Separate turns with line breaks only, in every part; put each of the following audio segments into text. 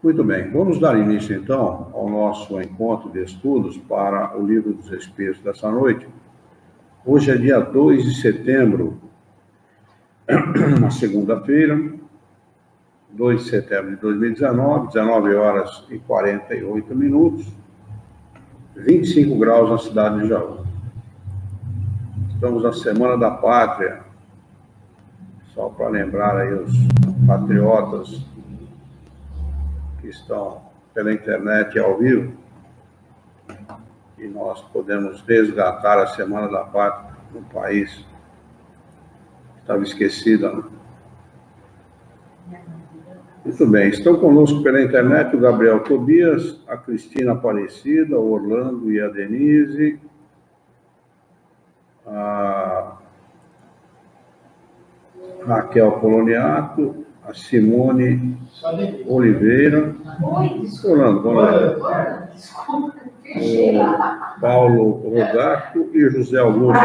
Muito bem, vamos dar início então ao nosso encontro de estudos para o Livro dos Espíritos dessa noite. Hoje é dia 2 de setembro, uma segunda-feira, 2 de setembro de 2019, 19 horas e 48 minutos, 25 graus na cidade de Jaú. Estamos na Semana da Pátria, só para lembrar aí os patriotas que estão pela internet e ao vivo, e nós podemos resgatar a Semana da Pátria no país que estava esquecida. Muito bem, estão conosco pela internet o Gabriel Tobias, a Cristina Aparecida, o Orlando e a Denise, a Raquel Poloniato, a Simone Oliveira, Orlando, boa noite. O Paulo Rogato e o José Augusto.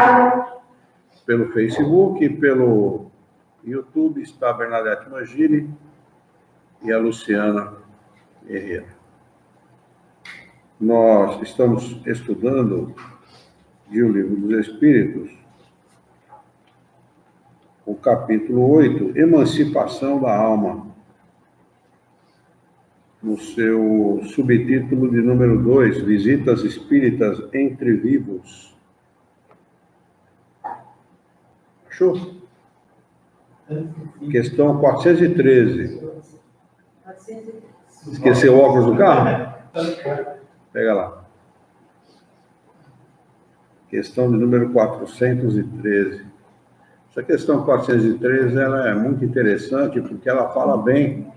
Pelo Facebook e pelo YouTube está a Bernadette Magini e a Luciana Herrera. Nós estamos estudando de O Livro dos Espíritos, o capítulo 8, Emancipação da Alma, no seu subtítulo de número 2, Visitas Espíritas entre Vivos. Achou? Questão 413. Esqueceu o óculos do carro? Pega lá. Questão de número 413. Essa questão 413 ela é muito interessante porque ela fala bem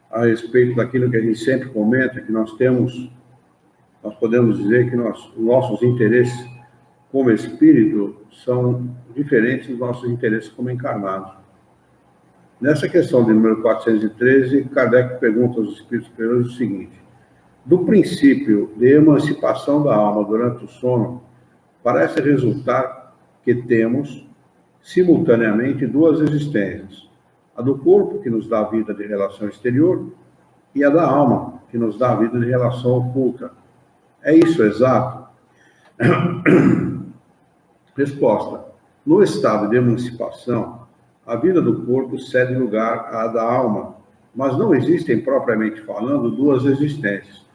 a respeito daquilo que a gente sempre comenta, que nós podemos dizer que nossos interesses como espírito são diferentes dos nossos interesses como encarnados. Nessa questão de número 413, Kardec pergunta aos espíritos superiores o seguinte: do princípio de emancipação da alma durante o sono, parece resultar que temos, simultaneamente, duas existências. A do corpo, que nos dá a vida de relação exterior, e a da alma, que nos dá a vida de relação oculta. É isso exato? Resposta: no estado de emancipação, a vida do corpo cede lugar à da alma, mas não existem, propriamente falando, duas existências.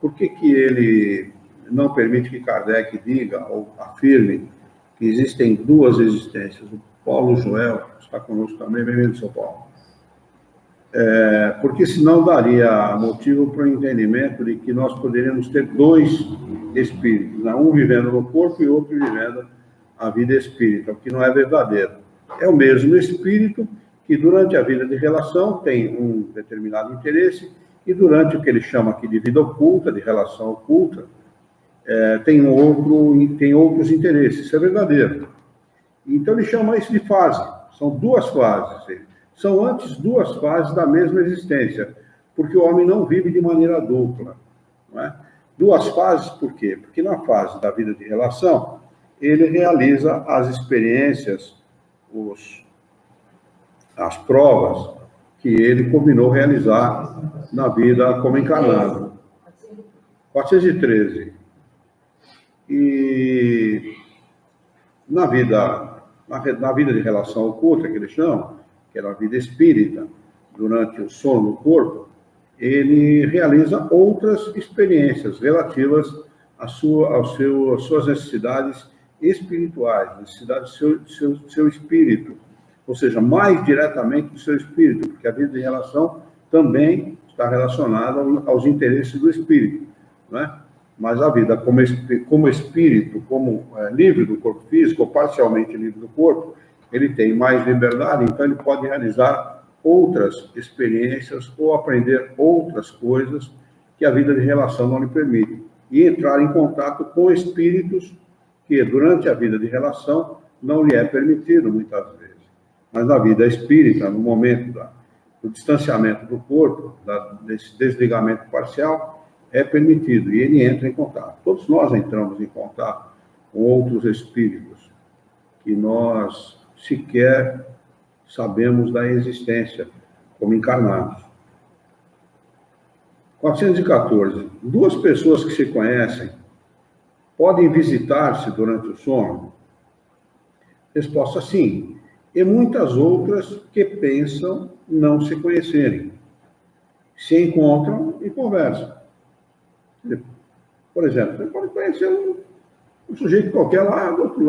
Por que ele não permite que Kardec diga ou afirme que existem duas existências? O Paulo Joel está conosco também, bem-vindo, São Paulo. Porque senão daria motivo para o entendimento de que nós poderíamos ter dois espíritos, né? Um vivendo no corpo e outro vivendo a vida espírita, o que não é verdadeiro. É o mesmo espírito que durante a vida de relação tem um determinado interesse e durante o que ele chama aqui de vida oculta, de relação oculta, tem outros interesses. Isso é verdadeiro. Então ele chama isso de fase. São duas fases. São antes duas fases da mesma existência, porque o homem não vive de maneira dupla. Não é? Duas fases por quê? Porque na fase da vida de relação, ele realiza as experiências, as provas que ele combinou realizar na vida como encarnado. 413. E na vida de relação oculta, que ele chama, que era a vida espírita, durante o sono no corpo, ele realiza outras experiências relativas às suas necessidades espirituais, necessidades do seu espírito, ou seja, mais diretamente do seu espírito, porque a vida de relação também está relacionada aos interesses do espírito, não é? Mas a vida como espírito, como livre do corpo físico, ou parcialmente livre do corpo, ele tem mais liberdade, então ele pode realizar outras experiências ou aprender outras coisas que a vida de relação não lhe permite. E entrar em contato com espíritos que, durante a vida de relação, não lhe é permitido, muitas vezes. Mas na vida espírita, no momento do distanciamento do corpo, desse desligamento parcial, é permitido, e ele entra em contato. Todos nós entramos em contato com outros espíritos que nós sequer sabemos da existência como encarnados. 414. Duas pessoas que se conhecem podem visitar-se durante o sono? Resposta: sim. E muitas outras que pensam não se conhecerem. Se encontram e conversam. Por exemplo, você pode conhecer um sujeito qualquer lá do outro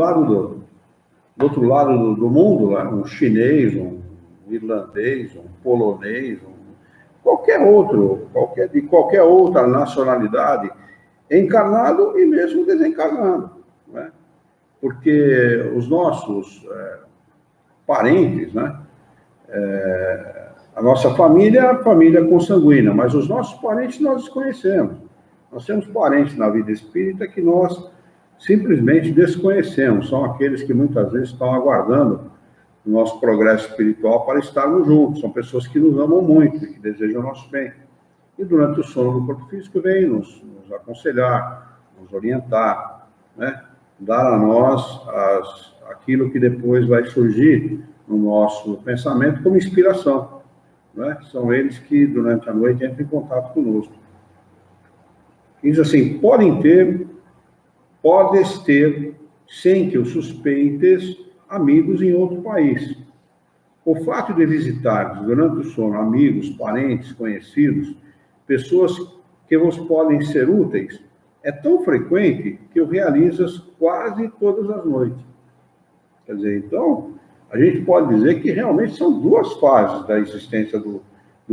lado do mundo, lá, um chinês, um irlandês, um polonês, qualquer outro, de qualquer outra nacionalidade, encarnado e mesmo desencarnado, né? Porque os nossos parentes, né? A nossa família é a família consanguínea, mas os nossos parentes nós desconhecemos. Nós temos parentes na vida espírita que nós simplesmente desconhecemos, são aqueles que muitas vezes estão aguardando o nosso progresso espiritual para estarmos juntos, são pessoas que nos amam muito, que desejam o nosso bem. E durante o sono do corpo físico vem nos aconselhar, nos orientar, né? Dar a nós aquilo que depois vai surgir no nosso pensamento como inspiração, né? São eles que durante a noite entram em contato conosco. Diz assim: podes ter, sem que o suspeites, amigos em outro país. O fato de visitar durante o sono amigos, parentes, conhecidos, pessoas que vos podem ser úteis, é tão frequente que o realizas quase todas as noites. Quer dizer, então, a gente pode dizer que realmente são duas fases da existência do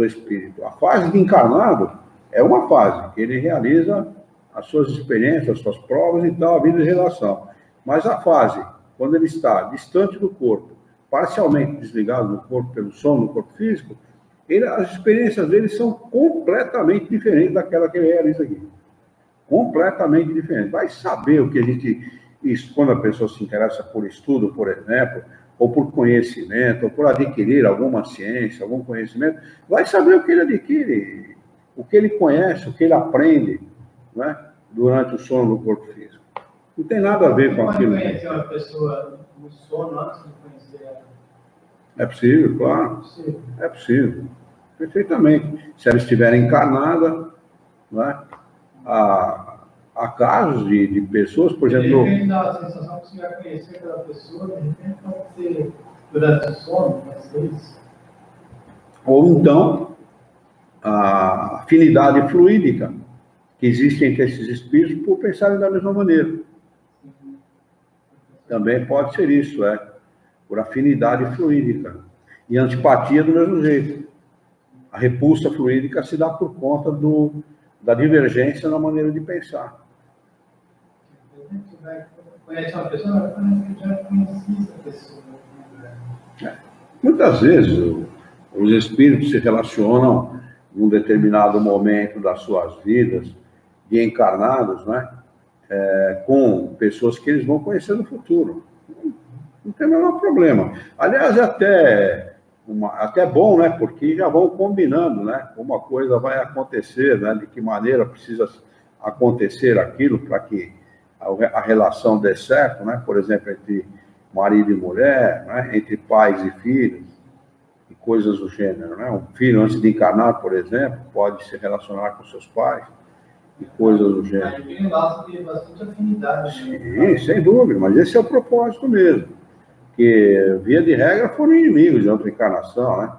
espírito. A fase de encarnado é uma fase que ele realiza as suas experiências, as suas provas e tal, a vida de relação. Mas a fase, quando ele está distante do corpo, parcialmente desligado do corpo pelo sono no corpo físico, as experiências dele são completamente diferentes daquela que ele realiza aqui. Completamente diferente. Vai saber o que a gente... Isso, quando a pessoa se interessa por estudo, por exemplo, ou por conhecimento, ou por adquirir alguma ciência, algum conhecimento, vai saber o que ele adquire, o que ele conhece, o que ele aprende, né, durante o sono do corpo físico. Não tem nada a ver com aquilo.
Pode conhecer uma pessoa no sono antes de conhecer ela?
É possível, claro. É possível. Perfeitamente. Se ela estiver encarnada, né, há casos de pessoas, por exemplo...
De repente dá a sensação que você vai conhecer aquela pessoa, de repente pode ser durante o sono, às vezes.
Ou então, a afinidade fluídica que existe entre esses espíritos por pensarem da mesma maneira. Também pode ser isso, por afinidade fluídica. E antipatia do mesmo jeito. A repulsa fluídica se dá por conta da divergência na maneira de pensar.
Conhece uma pessoa, mas já conheci essa pessoa.
Muitas vezes os espíritos se relacionam num determinado momento das suas vidas, de encarnados, né, com pessoas que eles vão conhecer no futuro. Não tem o menor problema. Aliás, é até bom, né, porque já vão combinando, né, como a coisa vai acontecer, né, de que maneira precisa acontecer aquilo para que a relação dê certo, né, por exemplo, entre marido e mulher, né, entre pais e filhos, e coisas do gênero, né? Um filho, antes de encarnar, por exemplo, pode se relacionar com seus pais, e coisas do gênero.
Aí tem um laço de bastante afinidade.
Sim, sem dúvida, mas esse é o propósito mesmo. Que, via de regra, foram inimigos de outra encarnação, né?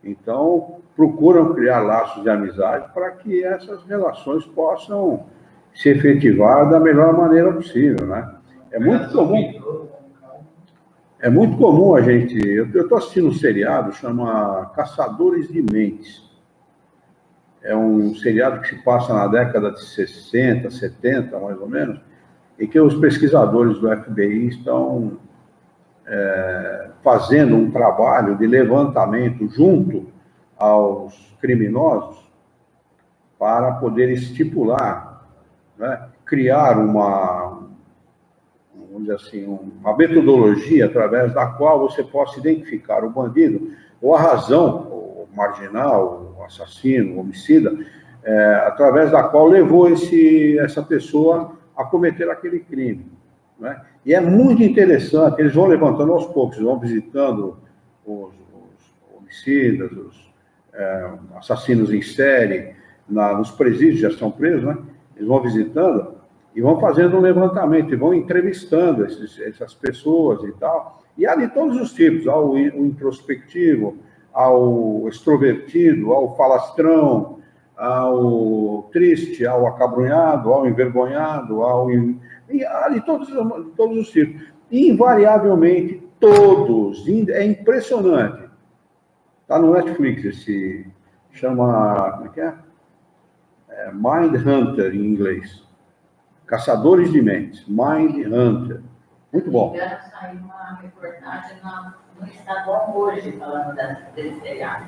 Então, procuram criar laços de amizade para que essas relações possam se efetivar da melhor maneira possível, né? É muito comum a gente... Eu estou assistindo um seriado, chama Caçadores de Mentes. É um seriado que se passa na década de 60, 70, mais ou menos, e que os pesquisadores do FBI estão fazendo um trabalho de levantamento junto aos criminosos para poder estipular, né, criar vamos dizer assim, uma metodologia através da qual você possa identificar o bandido, ou a razão, o marginal, o assassino, o homicida, através da qual levou essa pessoa a cometer aquele crime, né? E é muito interessante, eles vão levantando aos poucos, vão visitando os homicidas, os assassinos em série, nos presídios, já estão presos, né? Eles vão visitando e vão fazendo um levantamento, e vão entrevistando essas pessoas e tal. E há de todos os tipos, há o introspectivo, ao extrovertido, ao falastrão, ao triste, ao acabrunhado, ao envergonhado, e há de todos os tipos. Invariavelmente, todos, é impressionante. Está no Netflix, esse chama, como é que é? Mind Hunter, em inglês. Caçadores de Mentes, Mind Hunter. Muito bom.
Saiu uma reportagem no Estadão hoje, falando desse seriado.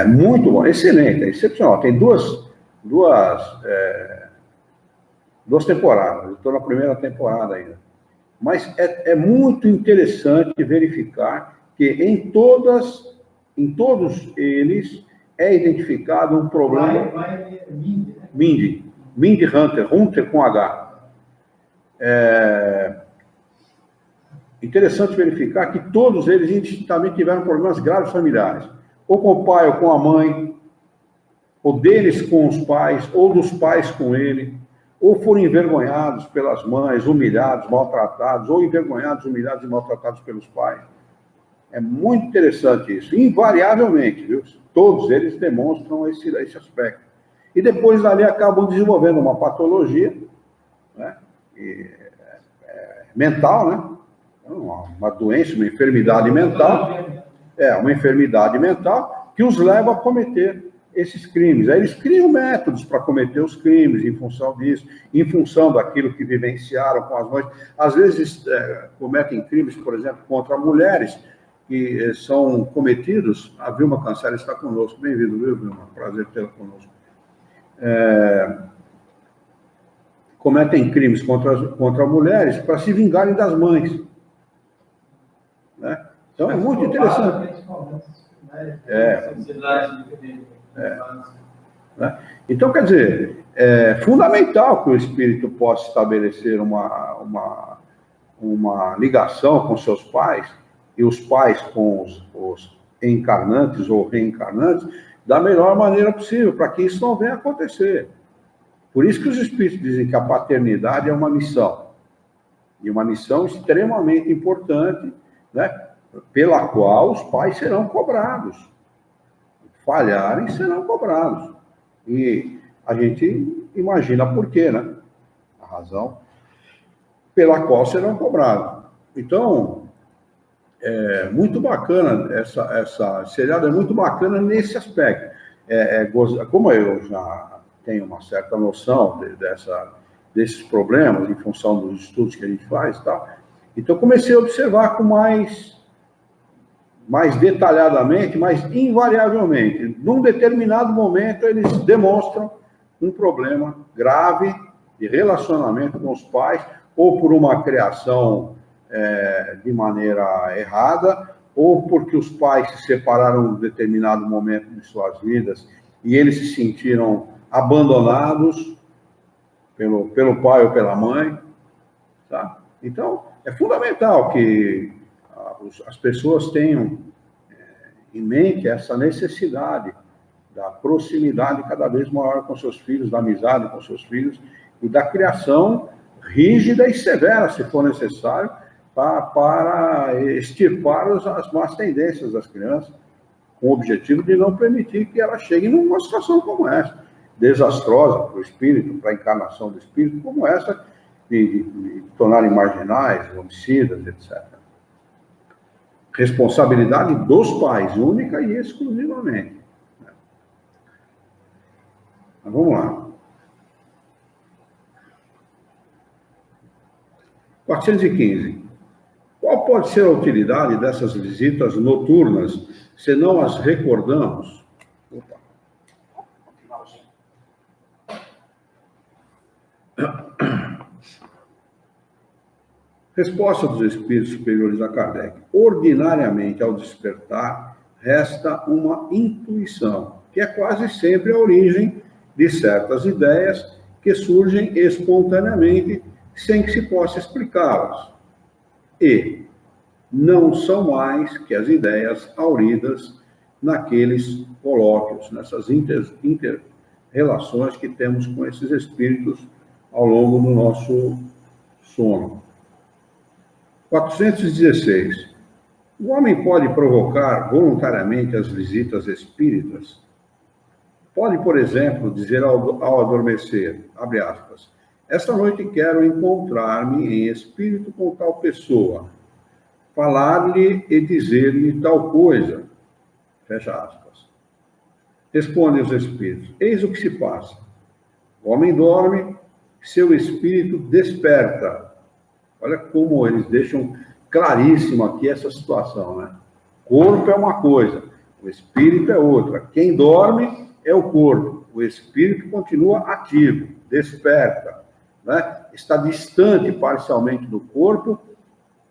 Muito bom, excelente, excepcional. Tem duas temporadas, estou na primeira temporada ainda. Mas é muito interessante verificar que em todos eles é identificado um problema. Mind Hunter, Hunter com H. Interessante verificar que todos eles indistintamente tiveram problemas graves familiares. Ou com o pai ou com a mãe, ou deles com os pais, ou dos pais com ele, ou foram envergonhados pelas mães, humilhados, maltratados, ou envergonhados, humilhados e maltratados pelos pais. É muito interessante isso. Invariavelmente, viu? Todos eles demonstram esse aspecto. E depois dali acabam desenvolvendo uma patologia, né? Mental, né? Uma doença, uma enfermidade mental. Uma enfermidade mental que os leva a cometer esses crimes. Aí eles criam métodos para cometer os crimes em função disso, em função daquilo que vivenciaram com as mães. Às vezes cometem crimes, por exemplo, contra mulheres, que são cometidos. A Vilma Cancela está conosco. Bem-vindo, viu, Vilma? Prazer tê-la conosco. Cometem crimes contra mulheres para se vingarem das mães. Né? Então, é muito interessante. Então, quer dizer, é fundamental que o espírito possa estabelecer uma ligação com seus pais, e os pais com os encarnantes ou reencarnantes, da melhor maneira possível, para que isso não venha a acontecer. Por isso que os espíritos dizem que a paternidade é uma missão, e uma missão extremamente importante, né, pela qual os pais serão cobrados. Falharem, serão cobrados. E a gente imagina por quê, né? A razão pela qual serão cobrados. Então, muito bacana, essa seriado é muito bacana nesse aspecto. Como eu já tenho uma certa noção desses problemas, em função dos estudos que a gente faz e tal, então comecei a observar com mais detalhadamente, mais invariavelmente. Num determinado momento, eles demonstram um problema grave de relacionamento com os pais, ou por uma criação de maneira errada, ou porque os pais se separaram em um determinado momento de suas vidas e eles se sentiram abandonados pelo pai ou pela mãe. Tá? Então, é fundamental que as pessoas tenham em mente essa necessidade da proximidade cada vez maior com seus filhos, da amizade com seus filhos e da criação rígida e severa, se for necessário, para extirpar as más tendências das crianças, com o objetivo de não permitir que elas cheguem numa situação como essa, desastrosa para o espírito, para a encarnação do espírito, como essa, de tornarem marginais, homicidas, etc. Responsabilidade dos pais, única e exclusivamente. Mas vamos lá. 415. Qual pode ser a utilidade dessas visitas noturnas, se não as recordamos? Opa. Resposta dos espíritos superiores a Kardec. Ordinariamente, ao despertar, resta uma intuição, que é quase sempre a origem de certas ideias que surgem espontaneamente, sem que se possa explicá-las. E não são mais que as ideias hauridas naqueles colóquios, nessas relações que temos com esses espíritos ao longo do nosso sono. 416. O homem pode provocar voluntariamente as visitas espíritas? Pode, por exemplo, dizer ao adormecer, abre aspas, esta noite quero encontrar-me em espírito com tal pessoa, falar-lhe e dizer-lhe tal coisa, fecha aspas. Respondem os espíritos, eis o que se passa. O homem dorme, seu espírito desperta. Olha como eles deixam claríssimo aqui essa situação, né? Corpo é uma coisa, o espírito é outra. Quem dorme é o corpo, o espírito continua ativo, desperta, né? Está distante parcialmente do corpo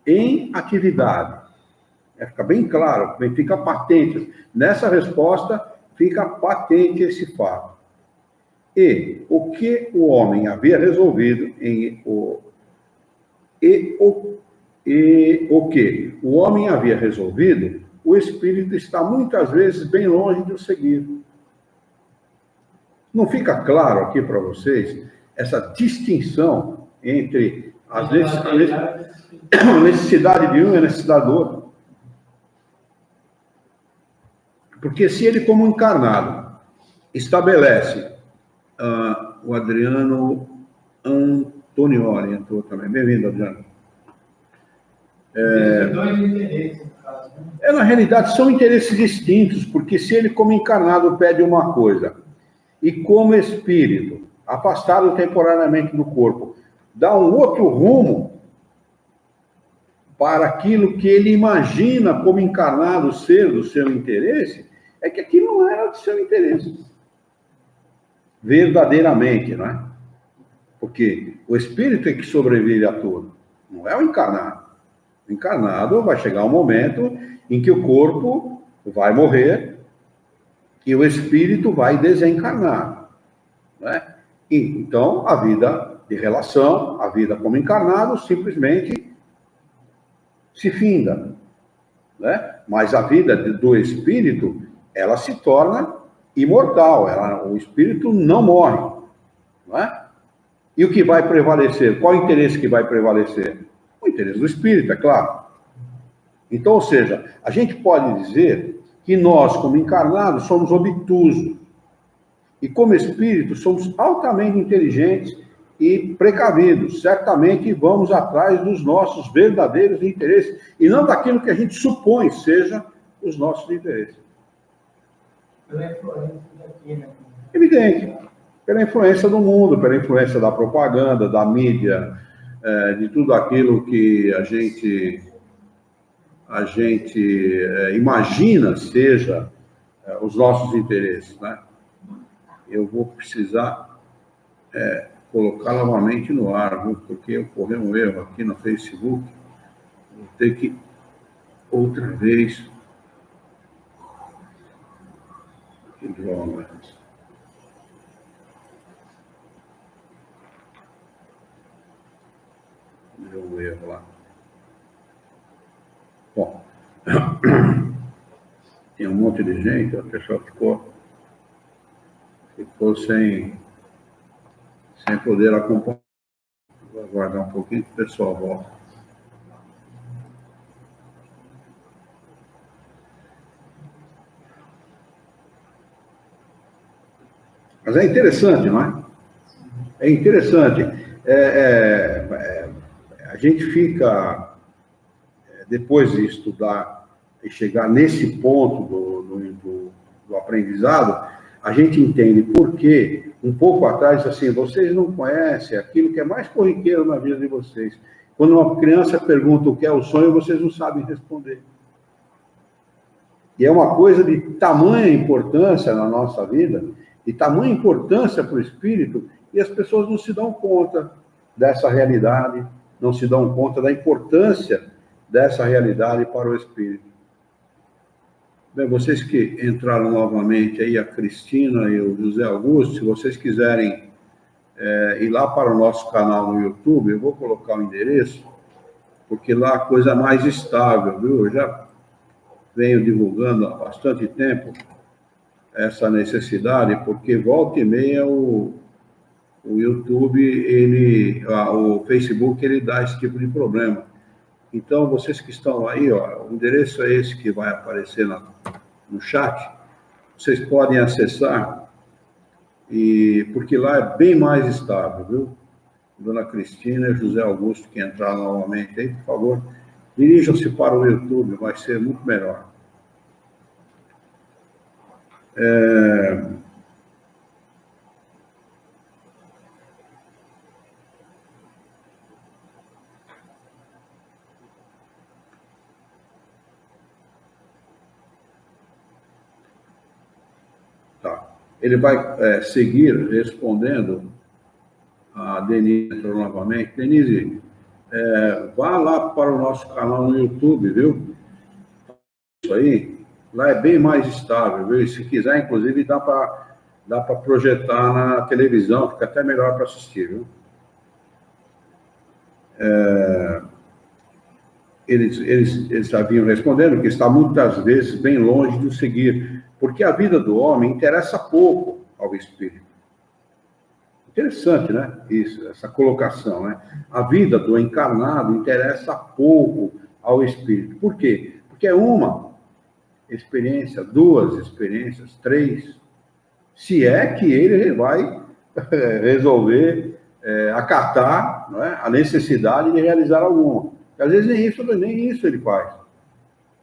em atividade. Fica bem claro, fica patente. Nessa resposta, fica patente esse fato. E o que o homem havia resolvido o que o homem havia resolvido, o espírito está muitas vezes bem longe de o seguir. Não fica claro aqui para vocês essa distinção entre a necessidade de um e a necessidade do outro? Porque se ele, como encarnado, estabelece, o Adriano Antonioli entrou também. Bem-vindo, Adriano. Na realidade, são interesses distintos, porque se ele, como encarnado, pede uma coisa, e como espírito, afastado temporariamente do corpo, dá um outro rumo para aquilo que ele imagina como encarnado ser do seu interesse, é que aquilo não era do seu interesse. Verdadeiramente, não é? Porque o espírito é que sobrevive a tudo, não é o encarnado. O encarnado vai chegar um momento em que o corpo vai morrer e o espírito vai desencarnar, né? E, então, a vida de relação, a vida como encarnado, simplesmente se finda, né? Mas a vida do espírito, ela se torna imortal, o espírito não morre, não é? E o que vai prevalecer? Qual o interesse que vai prevalecer? O interesse do espírito, é claro. Então, ou seja, a gente pode dizer que nós, como encarnados, somos obtusos. E como espíritos, somos altamente inteligentes e precavidos. Certamente vamos atrás dos nossos verdadeiros interesses e não daquilo que a gente supõe seja os nossos interesses.
Pela influência daqui, né?
Evidente. Pela influência do mundo, pela influência da propaganda, da mídia, de tudo aquilo que a gente imagina seja os nossos interesses, né? Eu vou precisar colocar novamente no ar, viu? Porque ocorreu um erro aqui no Facebook. Vou ter que outra vez. Que droga. Deu um erro lá. Bom, tem um monte de gente, a pessoa ficou sem poder acompanhar. Vou aguardar um pouquinho que o pessoal volta. Mas é interessante, não é? É interessante. A gente fica, depois de estudar e chegar nesse ponto do aprendizado, a gente entende por que, um pouco atrás, assim, vocês não conhecem aquilo que é mais corriqueiro na vida de vocês. Quando uma criança pergunta o que é o sonho, vocês não sabem responder. E é uma coisa de tamanha importância na nossa vida, de tamanha importância para o espírito, e as pessoas não se dão conta dessa realidade, não se dão conta da importância dessa realidade para o espírito. Bem, vocês que entraram novamente aí, a Cristina e o José Augusto, se vocês quiserem ir lá para o nosso canal no YouTube, eu vou colocar o endereço, porque lá a coisa é mais estável, viu? Eu já venho divulgando há bastante tempo essa necessidade, porque volta e meia o YouTube, o Facebook, ele dá esse tipo de problema. Então, vocês que estão aí, ó, o endereço é esse que vai aparecer no chat, vocês podem acessar, porque lá é bem mais estável, viu? Dona Cristina e José Augusto, que entraram novamente aí, por favor, dirijam-se para o YouTube, vai ser muito melhor. Tá. Ele vai seguir respondendo a Denise entrou novamente. Denise, vá lá para o nosso canal no YouTube, viu? Isso aí, lá é bem mais estável, viu? E se quiser, inclusive, dá para projetar na televisão, fica até melhor para assistir, viu? Eles já vinham respondendo que está muitas vezes bem longe de o seguir, porque a vida do homem interessa pouco ao espírito. Interessante, né? Isso, essa colocação, né? A vida do encarnado interessa pouco ao espírito. Por quê? Porque é uma experiência, duas experiências, três, se é que ele vai resolver acatar, não é, a necessidade de realizar alguma. Às vezes nem isso ele faz.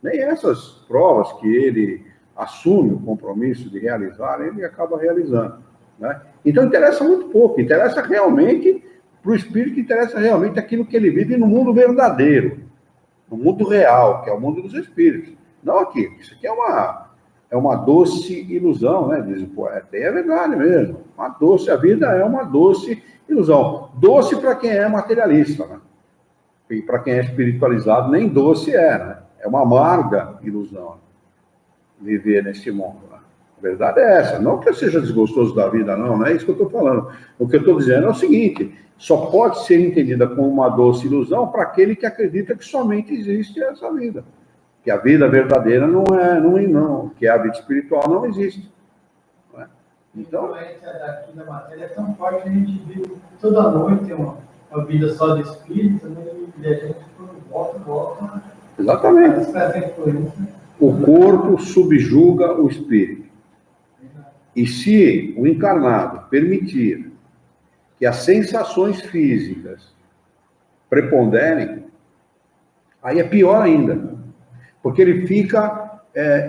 Nem essas provas que ele assume o compromisso de realizar, ele acaba realizando. Né? Então, interessa muito pouco. Interessa realmente, para o espírito, interessa realmente aquilo que ele vive no mundo verdadeiro, no mundo real, que é o mundo dos espíritos. Não aqui. Isso aqui é uma doce ilusão, né? Diz o poeta. E é verdade mesmo. A vida é uma doce ilusão. Doce para quem é materialista, né? E para quem é espiritualizado, nem doce é, né? É uma amarga ilusão viver neste mundo. Né? A verdade é essa. Não que eu seja desgostoso da vida, não é isso que eu estou falando. O que eu estou dizendo é o seguinte: só pode ser entendida como uma doce ilusão para aquele que acredita que somente existe essa vida. Que a vida verdadeira não, que a vida espiritual não existe. Não é? Então,
a influência daqui da matéria é tão forte que a gente vive toda noite uma vida só de espírito, né? E a gente volta.
Exatamente. O corpo subjuga o espírito. E se o encarnado permitir que as sensações físicas preponderem, aí é pior ainda. Porque ele fica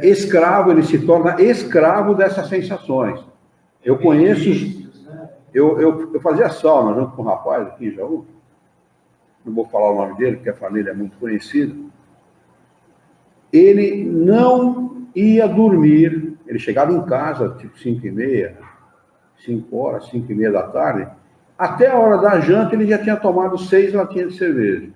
escravo, ele se torna escravo dessas sensações. Eu conheço... Eu fazia sauna junto com um rapaz aqui em Jaú. Não vou falar o nome dele, porque a família é muito conhecida. Ele não ia dormir. Ele chegava em casa, tipo 5h30, 5 horas, 5h30 da tarde. Até a hora da janta, ele já tinha tomado 6 latinhas de cerveja.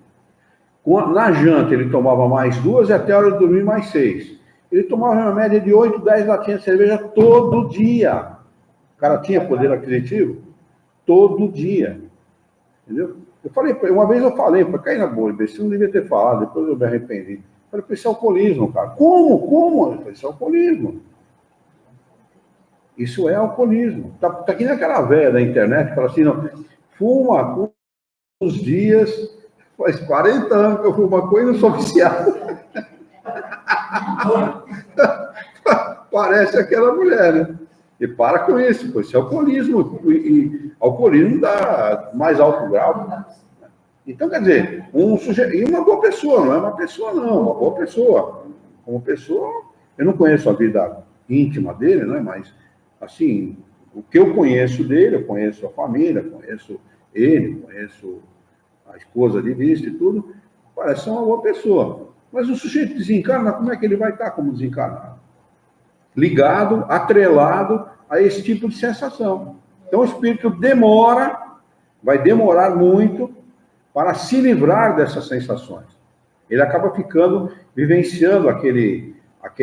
Na janta, ele tomava mais 2 e até a hora de dormir mais 6. Ele tomava uma média de 8, 10 latinhas de cerveja todo dia. O cara tinha poder aquisitivo? Todo dia. Entendeu? Uma vez eu falei, para cair na boa, você não devia ter falado, depois eu me arrependi. Eu falei, isso é alcoolismo, cara. Como? Eu falei, isso é alcoolismo. Isso é alcoolismo. Tá aqui naquela velha da internet, que fala assim, não, fuma uns dias, faz 40 anos que eu fumo maconha e não sou viciado. Parece aquela mulher, né? E para com isso, pois isso é alcoolismo. E alcoolismo dá mais alto grau. Então, quer dizer, e uma boa pessoa, não é uma pessoa, não, uma boa pessoa. Como pessoa, eu não conheço a vida íntima dele, né? Mas, assim, o que eu conheço dele, eu conheço a família, conheço ele, conheço a esposa de vista e tudo, parece ser uma boa pessoa. Mas o sujeito desencarna, como é que ele vai estar como desencarnado? Ligado, atrelado a esse tipo de sensação. Então, o espírito vai demorar muito para se livrar dessas sensações. Ele acaba vivenciando aquele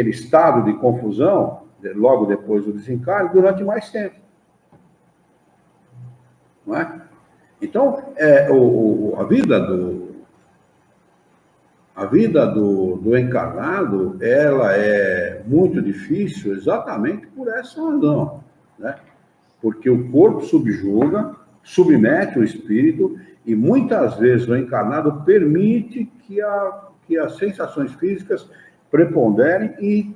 estado de confusão, logo depois do desencarne, durante mais tempo. Não é? Então, a vida A vida do encarnado, ela é muito difícil exatamente por essa razão, né? Porque o corpo subjuga, submete o espírito, e muitas vezes o encarnado permite que as sensações físicas preponderem e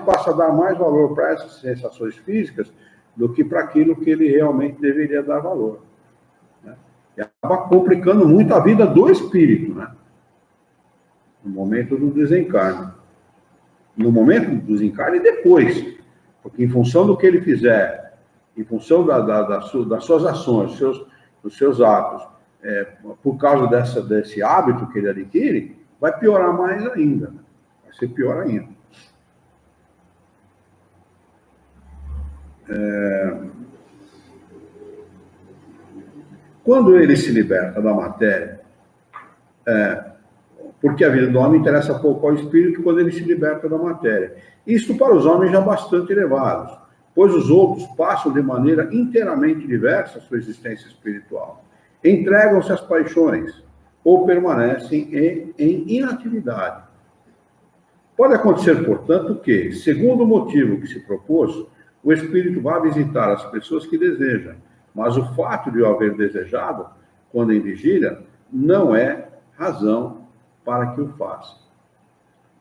passa a dar mais valor para essas sensações físicas do que para aquilo que ele realmente deveria dar valor, né? E acaba complicando muito a vida do espírito, né? No momento do desencarne. No momento do desencarne e depois. Porque em função do que ele fizer, em função das suas ações, dos seus atos, por causa desse hábito que ele adquire, vai piorar mais ainda. Vai ser pior ainda. Quando ele se liberta da matéria, porque a vida do homem interessa pouco ao espírito quando ele se liberta da matéria. Isto para os homens já bastante elevados, pois os outros passam de maneira inteiramente diversa a sua existência espiritual. Entregam-se às paixões ou permanecem em inatividade. Pode acontecer, portanto, que, segundo o motivo que se propôs, o espírito vá visitar as pessoas que deseja, mas o fato de o haver desejado, quando em vigília, não é razão para que o faça.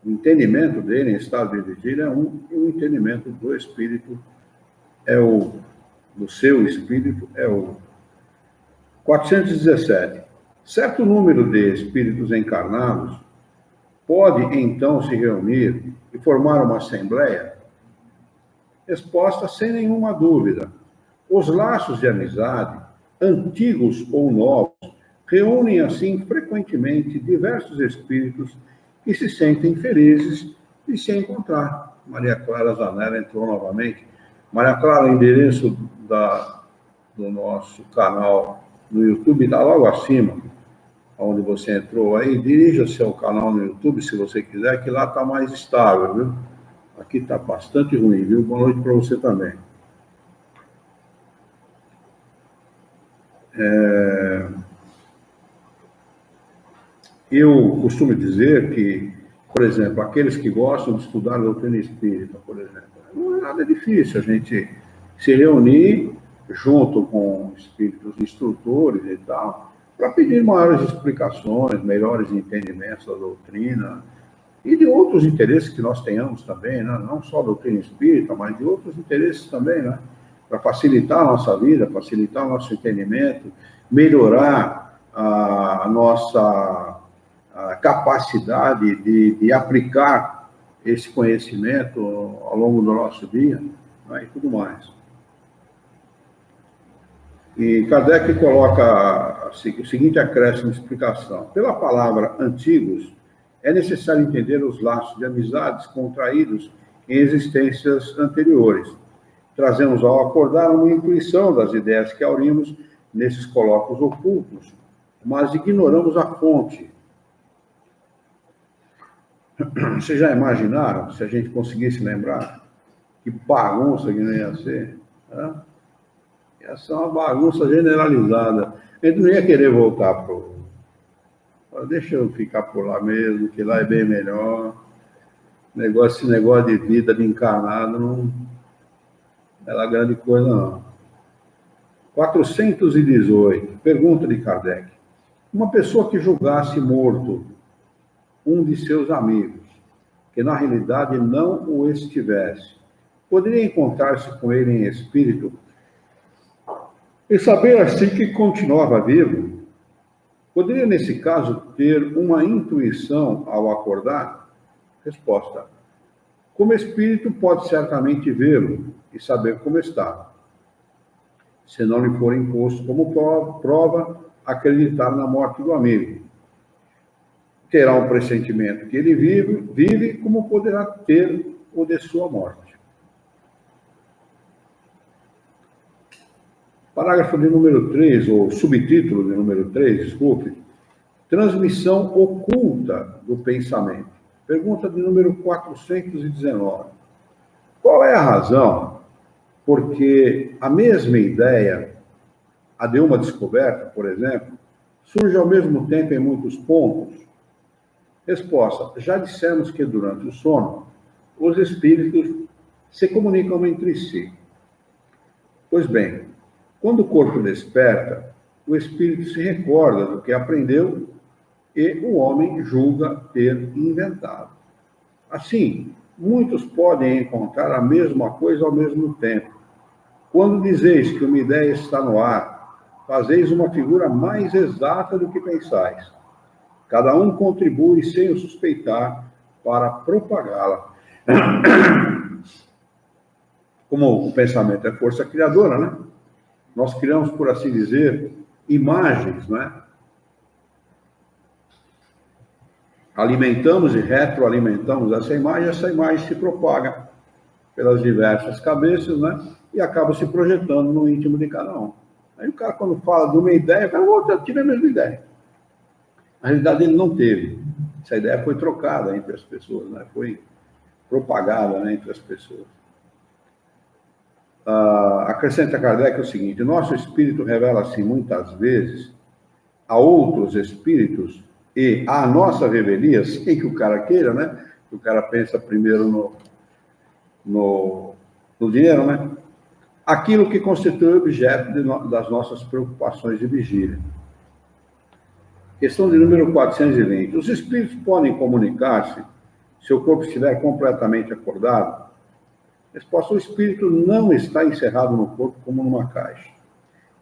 O entendimento dele em estado de vigília é o entendimento do espírito, do seu espírito, é o 417. Certo número de espíritos encarnados pode, então, se reunir e formar uma assembleia? Resposta sem nenhuma dúvida. Os laços de amizade, antigos ou novos, reúnem, assim, frequentemente diversos espíritos que se sentem felizes de se encontrar. Maria Clara Zanella entrou novamente. Maria Clara, o endereço do nosso canal no YouTube está logo acima, onde você entrou aí. Dirija-se ao canal no YouTube, se você quiser, que lá está mais estável, viu? Aqui está bastante ruim, viu? Boa noite para você também. Eu costumo dizer que, por exemplo, aqueles que gostam de estudar a doutrina espírita, por exemplo, não é nada difícil a gente se reunir junto com espíritos instrutores e tal, para pedir maiores explicações, melhores entendimentos da doutrina e de outros interesses que nós tenhamos também, né? Não só a doutrina espírita, mas de outros interesses também, né? Para facilitar a nossa vida, facilitar o nosso entendimento, melhorar a nossa capacidade de aplicar esse conhecimento ao longo do nosso dia, né, e tudo mais. E Kardec coloca o seguinte acréscimo de explicação. Pela palavra antigos, é necessário entender os laços de amizades contraídos em existências anteriores. Trazemos ao acordar uma intuição das ideias que aurimos nesses colóquios ocultos, mas ignoramos a fonte. Vocês já imaginaram, se a gente conseguisse lembrar, que bagunça que não ia ser? Né? Ia ser uma bagunça generalizada. A gente não ia querer voltar para o... Deixa eu ficar por lá mesmo, que lá é bem melhor. Esse negócio de vida, de encarnado, não é lá grande coisa, não. 418. Pergunta de Kardec. Uma pessoa que julgasse morto um de seus amigos, que na realidade não o estivesse, poderia encontrar-se com ele em espírito e saber assim que continuava vivo? Poderia, nesse caso, ter uma intuição ao acordar? Resposta. Como espírito, pode certamente vê-lo e saber como está, se não lhe for imposto como prova acreditar na morte do amigo. Terá um pressentimento que ele vive como poderá ter o de sua morte. Parágrafo de número 3, ou subtítulo de número 3, desculpe. Transmissão oculta do pensamento. Pergunta de número 419. Qual é a razão porque a mesma ideia, a de uma descoberta, por exemplo, surge ao mesmo tempo em muitos pontos? Resposta: já dissemos que durante o sono, os espíritos se comunicam entre si. Pois bem, quando o corpo desperta, o espírito se recorda do que aprendeu e o homem julga ter inventado. Assim, muitos podem encontrar a mesma coisa ao mesmo tempo. Quando dizeis que uma ideia está no ar, fazeis uma figura mais exata do que pensais. Cada um contribui sem o suspeitar para propagá-la. Como o pensamento é força criadora, né? Nós criamos, por assim dizer, imagens, né? Alimentamos e retroalimentamos essa imagem se propaga pelas diversas cabeças, né? E acaba se projetando no íntimo de cada um. Aí o cara, quando fala de uma ideia, o cara, eu tive a mesma ideia. Na realidade, ele não teve. Essa ideia foi trocada entre as pessoas, né? Foi propagada, né, entre as pessoas. Acrescenta Kardec o seguinte: nosso espírito revela-se muitas vezes a outros espíritos e à nossa revelia, sem que o cara queira, né? O cara pensa primeiro no dinheiro, né? Aquilo que constitui objeto das nossas preocupações de vigília. Questão de número 420. Os espíritos podem comunicar-se se o corpo estiver completamente acordado? Resposta: o espírito não está encerrado no corpo como numa caixa.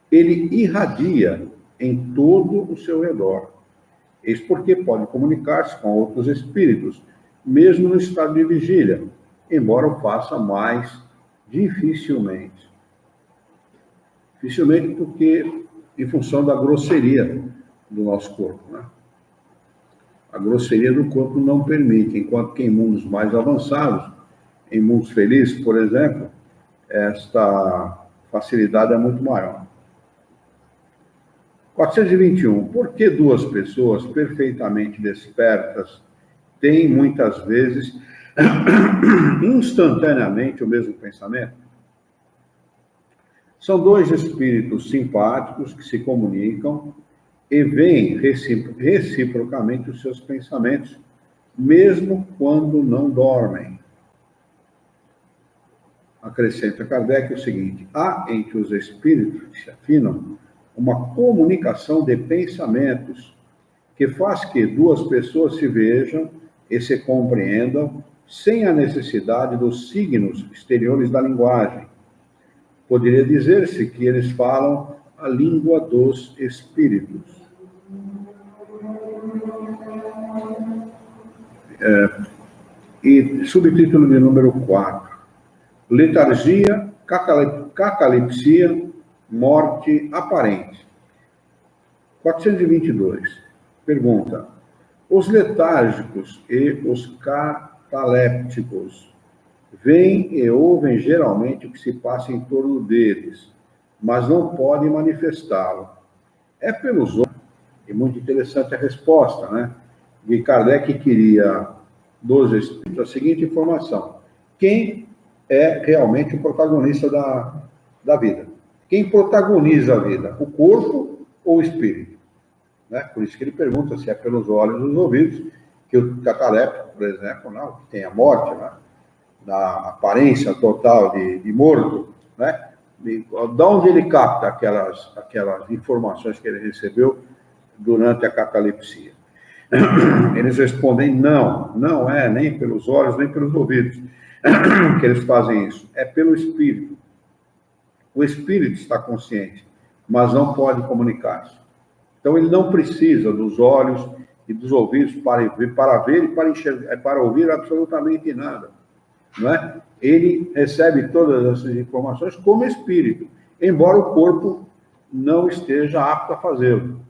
Ele irradia em todo o seu redor. Eis porque pode comunicar-se com outros espíritos, mesmo no estado de vigília, embora o faça mais dificilmente. Dificilmente porque, em função da grosseria do nosso corpo, né? A grosseria do corpo não permite, enquanto que em mundos mais avançados, em mundos felizes, por exemplo, esta facilidade é muito maior. 421. Por que duas pessoas perfeitamente despertas têm, muitas vezes, instantaneamente o mesmo pensamento? São dois espíritos simpáticos que se comunicam e veem reciprocamente os seus pensamentos, mesmo quando não dormem. Acrescenta Kardec o seguinte: há entre os espíritos que se afinam uma comunicação de pensamentos que faz que duas pessoas se vejam e se compreendam sem a necessidade dos signos exteriores da linguagem. Poderia dizer-se que eles falam a língua dos espíritos. E subtítulo de número 4. Letargia, catalepsia, morte aparente. 422. Pergunta: os letárgicos e os catalépticos veem e ouvem geralmente o que se passa em torno deles, mas não podem manifestá-lo. É pelos olhos. E muito interessante a resposta, né? De Kardec queria dos espíritos a seguinte informação: quem é realmente o protagonista da vida? Quem protagoniza a vida? O corpo ou o espírito? Né? Por isso que ele pergunta se é pelos olhos ou os ouvidos, que o cataléptico, por exemplo, não, que tem a morte, né? Da aparência total de morto, né? De onde ele capta aquelas informações que ele recebeu durante a catalepsia? Eles respondem: não é nem pelos olhos, nem pelos ouvidos que eles fazem isso, é pelo espírito. O espírito está consciente, mas não pode comunicar-se. Então ele não precisa dos olhos e dos ouvidos para ver e para enxergar, para ouvir absolutamente nada, não é? Ele recebe todas essas informações como espírito, embora o corpo não esteja apto a fazê-lo,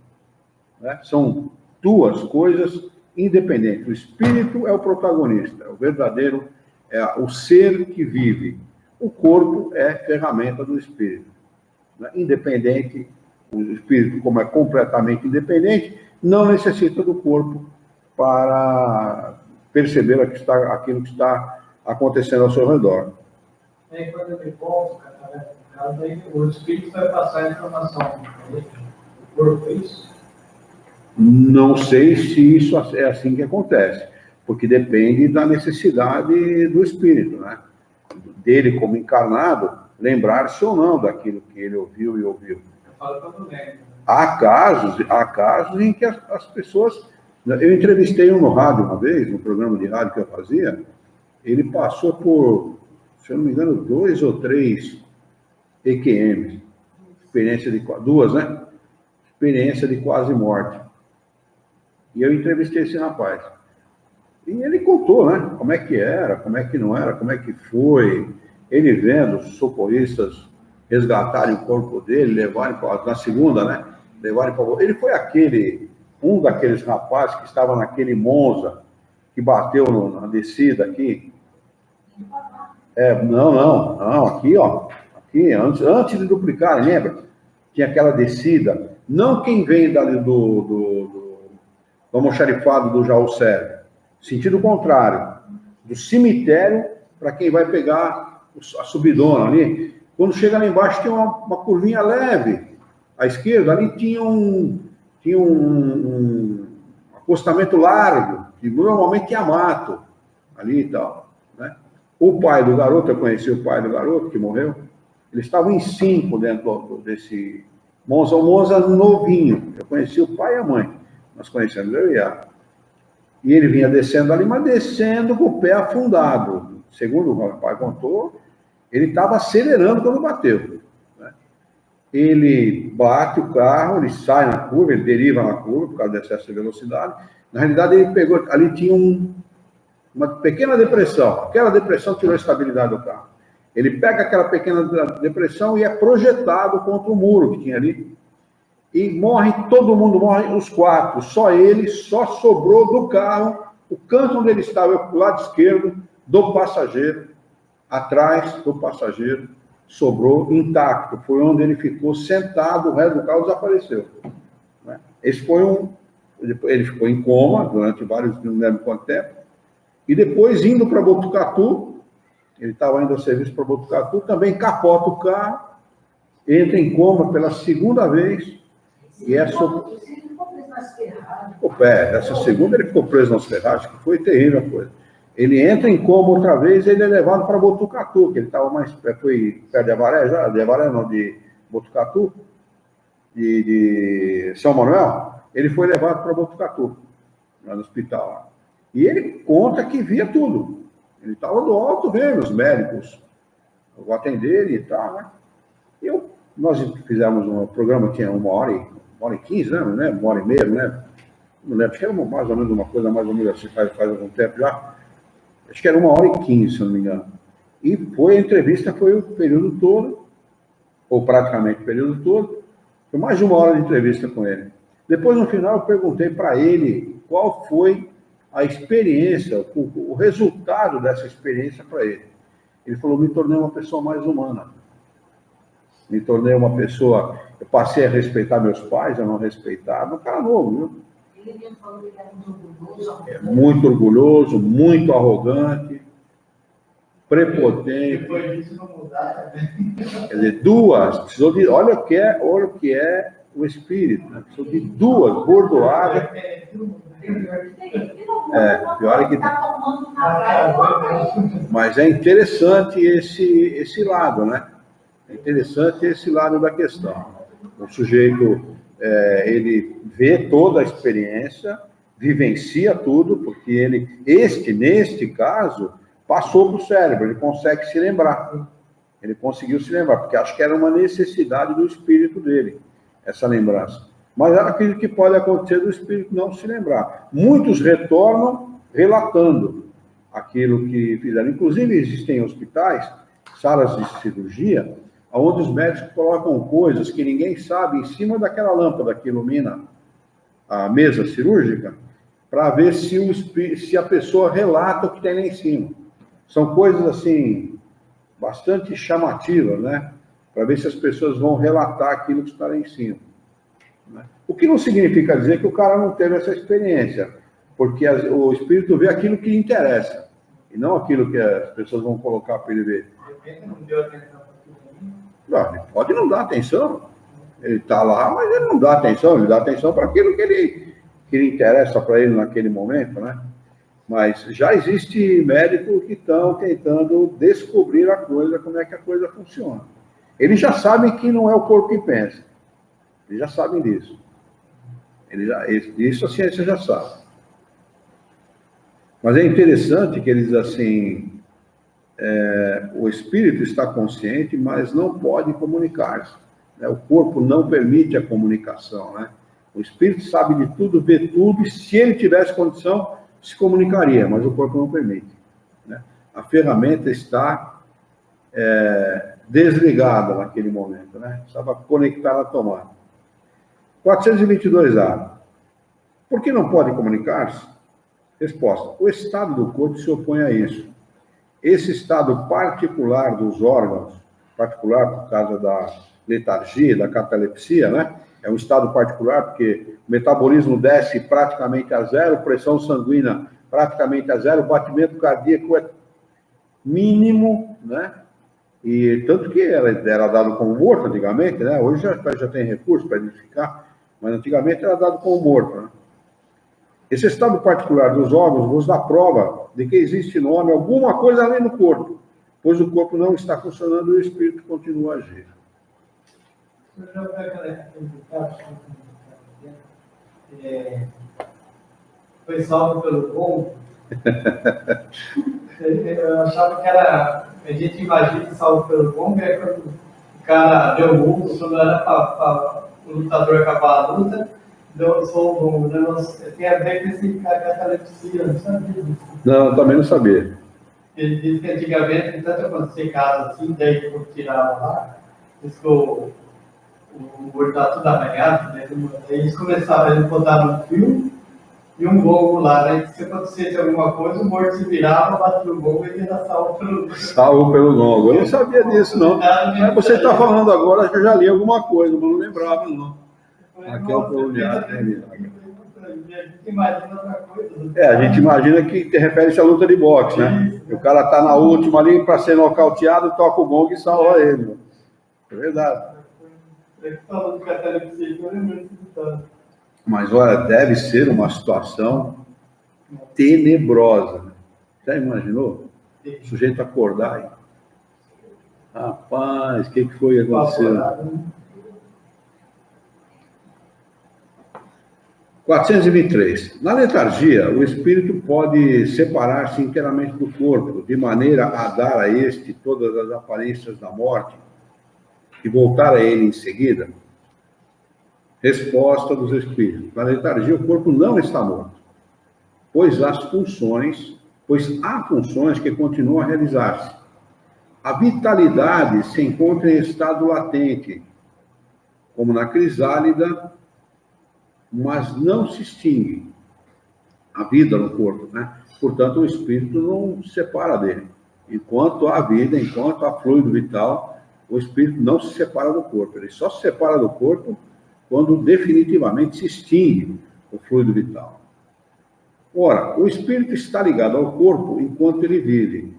né? São duas coisas independentes. O espírito é o protagonista, é o verdadeiro, é o ser que vive. O corpo é ferramenta do espírito, né? Independente. O espírito, como é completamente independente, não necessita do corpo para perceber aquilo que está acontecendo ao seu redor.
Aí, quando ele volta, o espírito vai passar a informação. O corpo é isso?
Não sei se isso é assim que acontece, porque depende da necessidade do espírito, né? Dele como encarnado, lembrar-se ou não daquilo que ele ouviu e ouviu.
Eu falo para o médico.
Há casos em que as pessoas... Eu entrevistei um no rádio uma vez, no programa de rádio que eu fazia, ele passou por, se eu não me engano, 2 ou 3 EQMs, experiência de... 2, né? Experiência de quase morte. E eu entrevistei esse rapaz. E ele contou, né? Como é que era, como é que não era, como é que foi. Ele vendo os socorristas resgatarem o corpo dele, levarem para... Na segunda, né? Levarem para... Ele foi um daqueles rapazes que estava naquele Monza, que bateu na descida aqui. Não, aqui, ó. Aqui, antes de duplicar, lembra? Tinha aquela descida. Não quem vem dali do almoxarifado do Jaú Sérgio. Sentido contrário. Do cemitério para quem vai pegar a subidona ali. Quando chega lá embaixo tem uma curvinha leve. À esquerda ali tinha um acostamento largo, que normalmente tinha mato ali e tal, né? O pai do garoto, eu conheci o pai do garoto que morreu, eles estavam em 5 dentro desse Monza, um Monza novinho. Eu conheci o pai e a mãe, nós conhecemos eu e ela. E ele vinha descendo ali, mas descendo com o pé afundado. Segundo o pai contou, ele estava acelerando quando bateu. Ele bate o carro, ele sai na curva, ele deriva na curva por causa do excesso de velocidade. Na realidade, ele pegou, ali tinha uma pequena depressão. Aquela depressão tirou a estabilidade do carro. Ele pega aquela pequena depressão e é projetado contra o muro que tinha ali. E morre, todo mundo morre, os 4. Só ele, só sobrou do carro, o canto onde ele estava, o lado esquerdo, do passageiro, atrás do passageiro, sobrou intacto, foi onde ele ficou sentado, o resto do carro desapareceu. Esse foi ele ficou em coma durante vários, não lembro quanto tempo, e depois indo para Botucatu, ele estava indo ao serviço para Botucatu, também capota o carro, entra em coma pela segunda vez, e essa segunda ele ficou preso nas ferragens, que foi terrível a coisa. Ele entra em coma outra vez, ele é levado para Botucatu, que ele estava foi perto de Avaré já, de Avaré não, de Botucatu, de São Manuel, ele foi levado para Botucatu, lá no hospital. Lá. E ele conta que via tudo. Ele estava do alto vendo os médicos, eu vou atender ele e tal, né? Nós fizemos um programa, tinha 1h15, né? 1h30, né? Não lembro, acho que era mais ou menos uma coisa, mais ou menos assim, faz algum tempo já. Acho que era 1h15, se não me engano. E a entrevista foi o período todo, ou praticamente o período todo, foi mais de 1 hora de entrevista com ele. Depois, no final, eu perguntei para ele qual foi a experiência, o resultado dessa experiência para ele. Ele falou, me tornei uma pessoa mais humana. Me tornei uma pessoa... Eu passei a respeitar meus pais, eu não respeitava. Um cara novo, viu?
Ele mesmo falou que ele era muito orgulhoso.
É muito orgulhoso, muito arrogante, prepotente.
Depois disso não mudar, né?
Quer dizer, precisou de... Olha o que é o espírito, né? Precisou de 2 bordoadas. Pior é que... Mas é interessante esse lado, né? É interessante esse lado da questão. O sujeito, ele vê toda a experiência, vivencia tudo, porque neste caso, passou para o cérebro, ele consegue se lembrar. Ele conseguiu se lembrar, porque acho que era uma necessidade do espírito dele, essa lembrança. Mas eu acredito que pode acontecer do espírito não se lembrar. Muitos retornam relatando aquilo que fizeram. Inclusive, existem hospitais, salas de cirurgia, onde os médicos colocam coisas que ninguém sabe em cima daquela lâmpada que ilumina a mesa cirúrgica, para ver se a pessoa relata o que tem lá em cima. São coisas, assim, bastante chamativas, né? Para ver se as pessoas vão relatar aquilo que está lá em cima. O que não significa dizer que o cara não teve essa experiência, porque o espírito vê aquilo que lhe interessa, e não aquilo que as pessoas vão colocar para ele ver.
De repente não deu atenção para tudo.
Não, ele pode não dar atenção. Ele está lá, mas ele não dá atenção, ele dá atenção para aquilo que que interessa para ele naquele momento, né? Mas já existe médicos que estão tentando descobrir a coisa, como é que a coisa funciona. Eles já sabem que não é o corpo que pensa. Eles já sabem disso. Isso a ciência já sabe. Mas é interessante que eles, assim, o espírito está consciente, mas não pode comunicar-se, né? O corpo não permite a comunicação, né? O espírito sabe de tudo, vê tudo, e se ele tivesse condição, se comunicaria, mas o corpo não permite, né? A ferramenta está desligada naquele momento, né? Estava conectada à tomada. 422A. Por que não pode comunicar-se? Resposta. O estado do corpo se opõe a isso. Esse estado particular dos órgãos, particular por causa da letargia, da catalepsia, né? É um estado particular porque o metabolismo desce praticamente a zero, pressão sanguínea praticamente a zero, batimento cardíaco é mínimo, né? E tanto que era dado como morto antigamente, né? Hoje já tem recurso para identificar, mas antigamente era dado como morto, né? Esse estado particular dos órgãos vos dá prova de que existe no homem alguma coisa além do corpo, pois o corpo não está funcionando e o espírito continua a agir.
Foi salvo pelo povo. Eu achava que era. A gente imagina salvo pelo povo, é quando o cara deu murro, quando era para o lutador acabar a luta. Tem a ver com esse catalepsia, não sabia disso.
Não, também não sabia.
Ele disse que antigamente, tanto acontecia casos assim, daí por tirar lá, diz que o morto estava tudo arranhado, né? Eles começaram a botar um fio e um gongo lá, né? Se acontecesse alguma coisa, o morto se virava, batia o gongo e ele era salvo pelo gongo.
Salvo pelo gongo. Eu não sabia disso, não. Mas você está falando agora, acho que eu já li alguma coisa, mas não lembrava, não. Aqui é o colonial. A gente imagina que refere-se à luta de boxe, né? E o cara tá na última ali para ser nocauteado, toca o gongo e salva ele. É verdade. Mas olha, deve ser uma situação tenebrosa, né? Já imaginou? O sujeito acordar aí. Rapaz, o que foi que aconteceu? 423. Na letargia, o espírito pode separar-se inteiramente do corpo, de maneira a dar a este todas as aparências da morte e voltar a ele em seguida? Resposta dos espíritos. Na letargia, o corpo não está morto, pois há funções que continuam a realizar-se. A vitalidade se encontra em estado latente, como na crisálida, mas não se extingue a vida no corpo, né? Portanto, o espírito não se separa dele. Enquanto há vida, enquanto há fluido vital, o espírito não se separa do corpo. Ele só se separa do corpo quando definitivamente se extingue o fluido vital. Ora, o espírito está ligado ao corpo enquanto ele vive.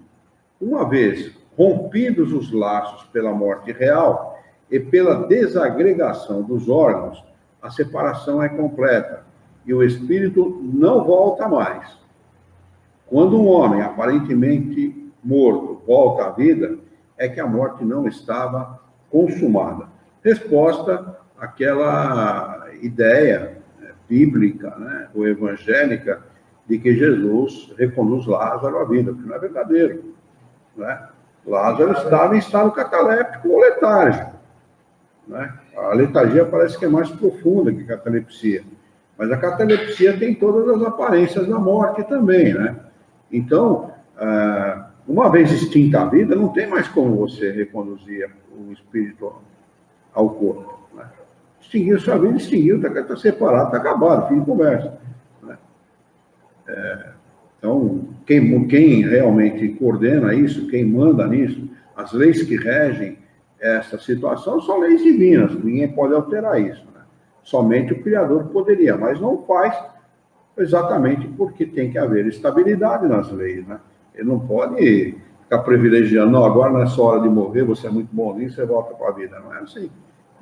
Uma vez rompidos os laços pela morte real e pela desagregação dos órgãos, a separação é completa e o espírito não volta mais. Quando um homem aparentemente morto volta à vida, é que a morte não estava consumada. Resposta àquela ideia bíblica, né, ou evangélica, de que Jesus reconduz Lázaro à vida, que não é verdadeiro, né? Lázaro estava em estado cataléptico ou letárgico, né? A letargia parece que é mais profunda que a catalepsia, mas a catalepsia tem todas as aparências da morte também, né? Então, uma vez extinta a vida, não tem mais como você reconduzir o espírito ao corpo, né? Extinguiu sua vida, extinguiu, está separado, está acabado, fim de conversa, né? Então, quem realmente coordena isso, quem manda nisso, as leis que regem essa situação são leis divinas, ninguém pode alterar isso, né? Somente o Criador poderia, mas não faz exatamente porque tem que haver estabilidade nas leis, né? Ele não pode ficar privilegiando, não, agora nessa hora de morrer, você é muito bonzinho, você volta para a vida, não é assim,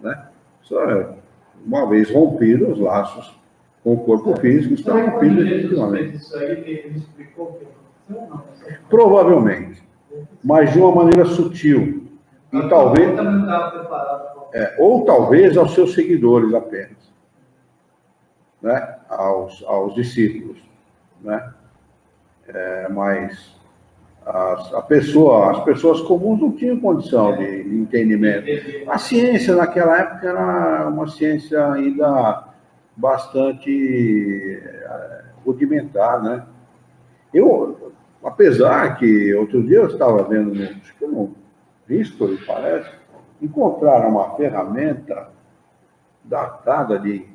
né? Só uma vez rompidos os laços com o corpo físico, estão rompendo definitivamente.
Isso aí, ele explicou o que aconteceu? Não.
Provavelmente, mas de uma maneira sutil. E talvez, ou talvez aos seus seguidores apenas, né? aos discípulos, né? Mas as pessoas comuns não tinham condição de entendimento. A ciência naquela época era uma ciência ainda bastante rudimentar, né? Apesar que outro dia eu estava vendo, acho que no History, parece, encontraram uma ferramenta datada de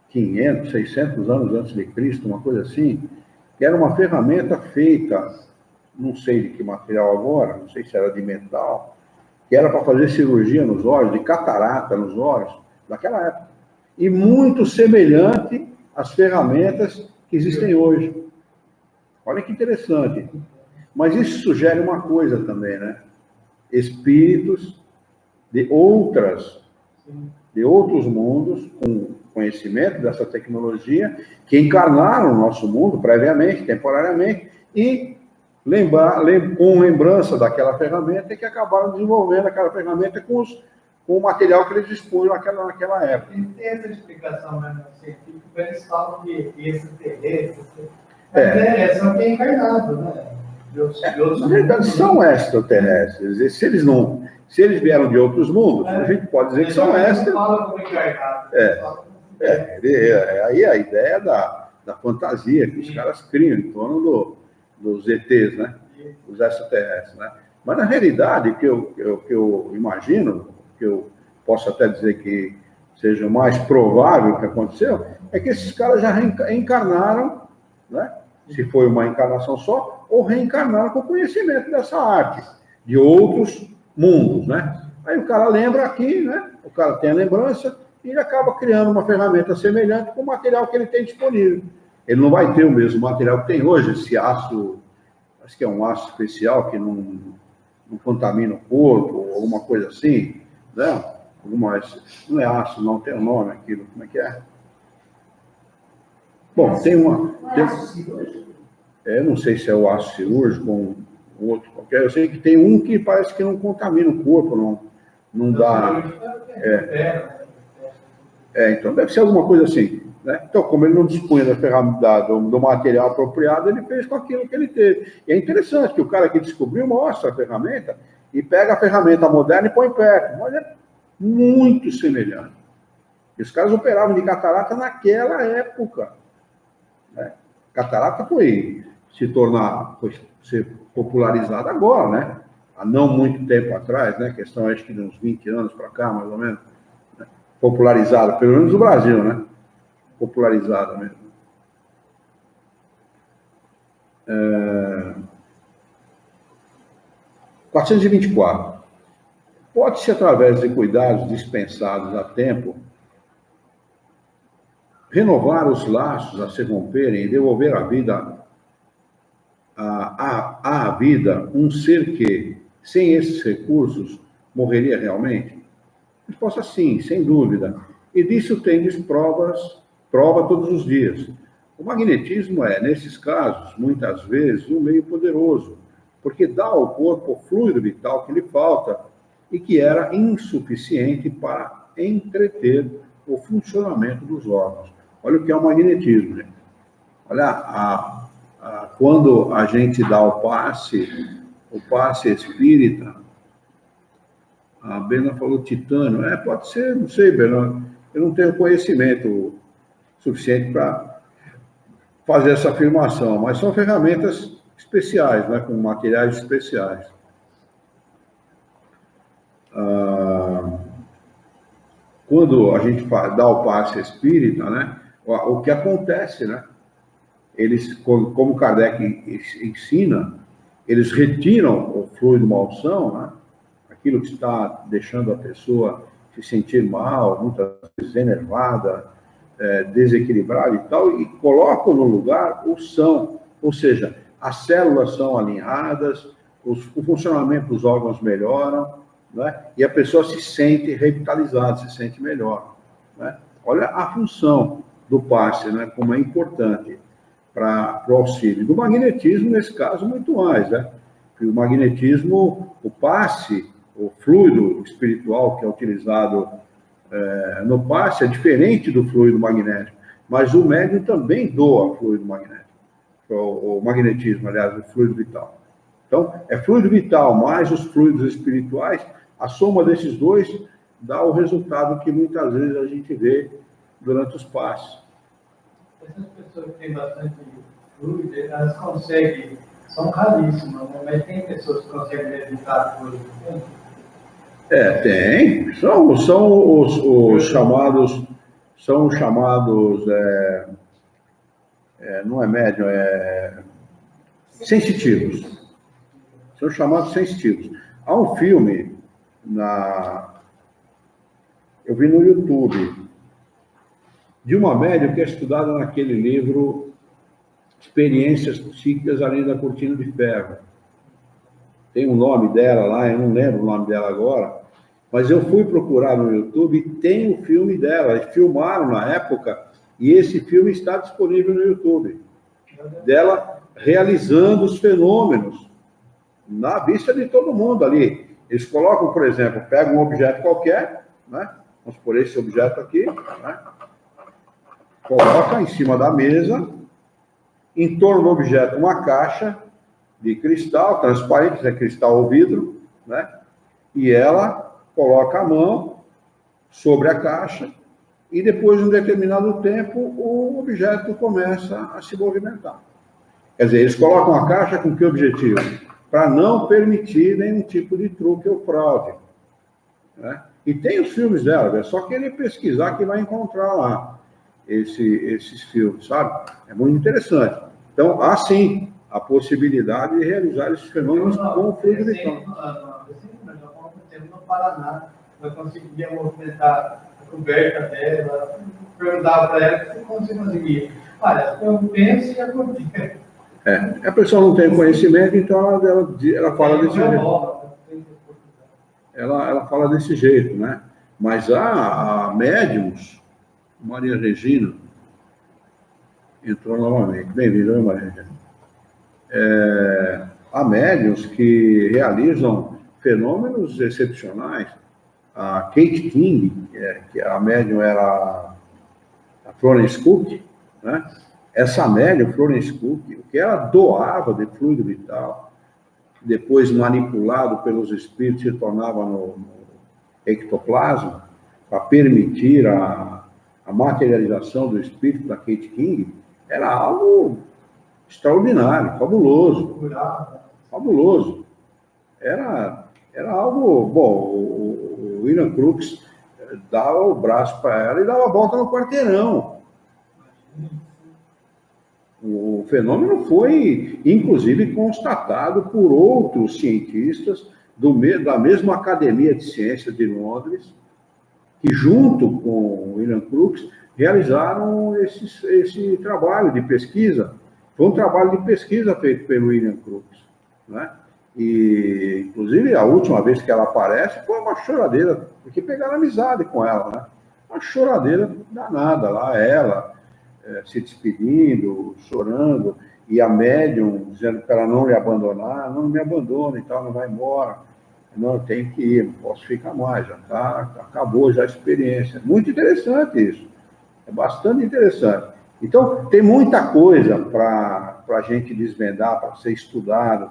500, 600 anos antes de Cristo, uma coisa assim, que era uma ferramenta feita, não sei de que material agora, não sei se era de metal, que era para fazer cirurgia nos olhos, de catarata nos olhos, naquela época. E muito semelhante às ferramentas que existem hoje. Olha que interessante. Mas isso sugere uma coisa também, né? Espíritos de outros mundos, com conhecimento dessa tecnologia, que encarnaram no nosso mundo previamente, temporariamente, e com lembrança daquela ferramenta, e que acabaram desenvolvendo aquela ferramenta com o material que eles dispunham naquela época.
E tem essa explicação mesmo científica, eles falam de extraterrestres. São que é encarnado, né?
Na verdade, são extraterrestres. Se eles vieram de outros mundos, a gente pode dizer que são extraterrestres.
Não fala como encarnado.
Aí a ideia da fantasia que os caras criam em torno dos ETs, né? Os extraterrestres, né? Mas, na realidade, o que eu imagino, que eu posso até dizer que seja o mais provável que aconteceu, é que esses caras já reencarnaram, né? Se foi uma encarnação só, ou reencarnaram com conhecimento dessa arte, de outros mundos, né? Aí o cara lembra aqui, né? O cara tem a lembrança e ele acaba criando uma ferramenta semelhante com o material que ele tem disponível. Ele não vai ter o mesmo material que tem hoje, esse aço, acho que é um aço especial que não contamina o corpo, ou alguma coisa assim, né? Não é aço, não tem um nome aquilo, como é que é? Bom, tem uma... Eu não sei se é o aço cirúrgico ou um outro qualquer. Eu sei que tem um que parece que não contamina o corpo, não dá... Então deve ser alguma coisa assim, né? Então, como ele não dispunha da ferramenta, do material apropriado, ele fez com aquilo que ele teve. E é interessante que o cara que descobriu mostra a ferramenta e pega a ferramenta moderna e põe perto. Mas é muito semelhante. E os caras operavam de catarata naquela época. Né? Catarata foi ser popularizada agora, né? Há não muito tempo atrás, né? Questão, acho que de uns 20 anos para cá, mais ou menos. Né? Popularizada, pelo menos no Brasil, né? Popularizada mesmo. 424. Pode-se, através de cuidados dispensados a tempo, renovar os laços a se romperem e devolver a vida à vida um ser que, sem esses recursos, morreria realmente? Resposta sim, sem dúvida. E disso tendes prova todos os dias. O magnetismo é, nesses casos, muitas vezes, um meio poderoso, porque dá ao corpo o fluido vital que lhe falta e que era insuficiente para entreter o funcionamento dos órgãos. Olha o que é o magnetismo, gente. Olha, quando a gente dá o passe espírita, a Bena falou titânio. Pode ser, não sei, Bena. Eu não tenho conhecimento suficiente para fazer essa afirmação, mas são ferramentas especiais, né, com materiais especiais. Quando a gente dá o passe espírita, né, o que acontece, né? Eles, como Kardec ensina, eles retiram o fluido malsão, né? Aquilo que está deixando a pessoa se sentir mal, muitas vezes enervada, desequilibrada e tal, e colocam no lugar o são, ou seja, as células são alinhadas, o funcionamento dos órgãos melhoram, né? E a pessoa se sente revitalizada, se sente melhor. Né? Olha a função. do passe, né? Como é importante para o auxílio. Do magnetismo, nesse caso, muito mais, né? Porque o magnetismo, o passe, o fluido espiritual que é utilizado no passe é diferente do fluido magnético, mas o médium também doa fluido magnético, o magnetismo, aliás, o fluido vital. Então, é fluido vital mais os fluidos espirituais, a soma desses dois dá o resultado que muitas vezes a gente vê durante os passes.
Essas pessoas que têm bastante fluido, elas conseguem, são raríssimas, né? Mas tem pessoas que conseguem levitar fluido.
Tem. São os chamados, não é médium, é sensitivos. São chamados sensitivos. Há um filme, eu vi no YouTube, de uma médium que é estudada naquele livro Experiências Psíquicas Além da Cortina de Ferro. Tem o nome dela lá, eu não lembro o nome dela agora, mas eu fui procurar no YouTube e tem o filme dela. Eles filmaram na época e esse filme está disponível no YouTube. Dela realizando os fenômenos na vista de todo mundo ali. Eles colocam, por exemplo, pegam um objeto qualquer, né? Vamos por esse objeto aqui, né? Coloca em cima da mesa, em torno do objeto uma caixa de cristal, transparente, é cristal ou vidro, né? E ela coloca a mão sobre a caixa e depois de um determinado tempo o objeto começa a se movimentar. Quer dizer, eles colocam a caixa com que objetivo? Para não permitir nenhum tipo de truque ou fraude, né? E tem os filmes dela, é só querer pesquisar que vai encontrar lá esses filmes, sabe? É muito interessante. Então, há sim a possibilidade de realizar esses fenômenos com o fluido vital.
No Paraná, eu conseguia movimentar a coberta dela, perguntava para ela se você conseguia. Olha, eu penso e acontecia.
A pessoa não tem conhecimento, então ela fala desse jeito. Ela fala desse jeito, né? Mas há médiums, Maria Regina entrou novamente. Bem-vinda, Maria Regina. Há médiums que realizam fenômenos excepcionais. A Kate King, que a médium era a Florence Cook, né? Essa médium, Florence Cook, o que ela doava de fluido vital, depois manipulado pelos espíritos, se tornava no ectoplasma, para permitir a materialização do espírito da Kate King, era algo extraordinário, fabuloso. Fabuloso. Era algo... Bom, o William Crookes dava o braço para ela e dava a volta no quarteirão. O fenômeno foi, inclusive, constatado por outros cientistas da mesma Academia de Ciências de Londres, que, junto com o William Crookes, realizaram esse trabalho de pesquisa. Foi um trabalho de pesquisa feito pelo William Crookes, né? E, inclusive, a última vez que ela aparece foi uma choradeira, porque pegaram amizade com ela, né? Uma choradeira danada lá, ela se despedindo, chorando, e a médium dizendo para ela não lhe abandonar, não me abandona e tal, não vai embora. Não, eu tenho que ir, não posso ficar mais, já acabou já a experiência. Muito interessante isso, é bastante interessante. Então, tem muita coisa para a gente desvendar, para ser estudado,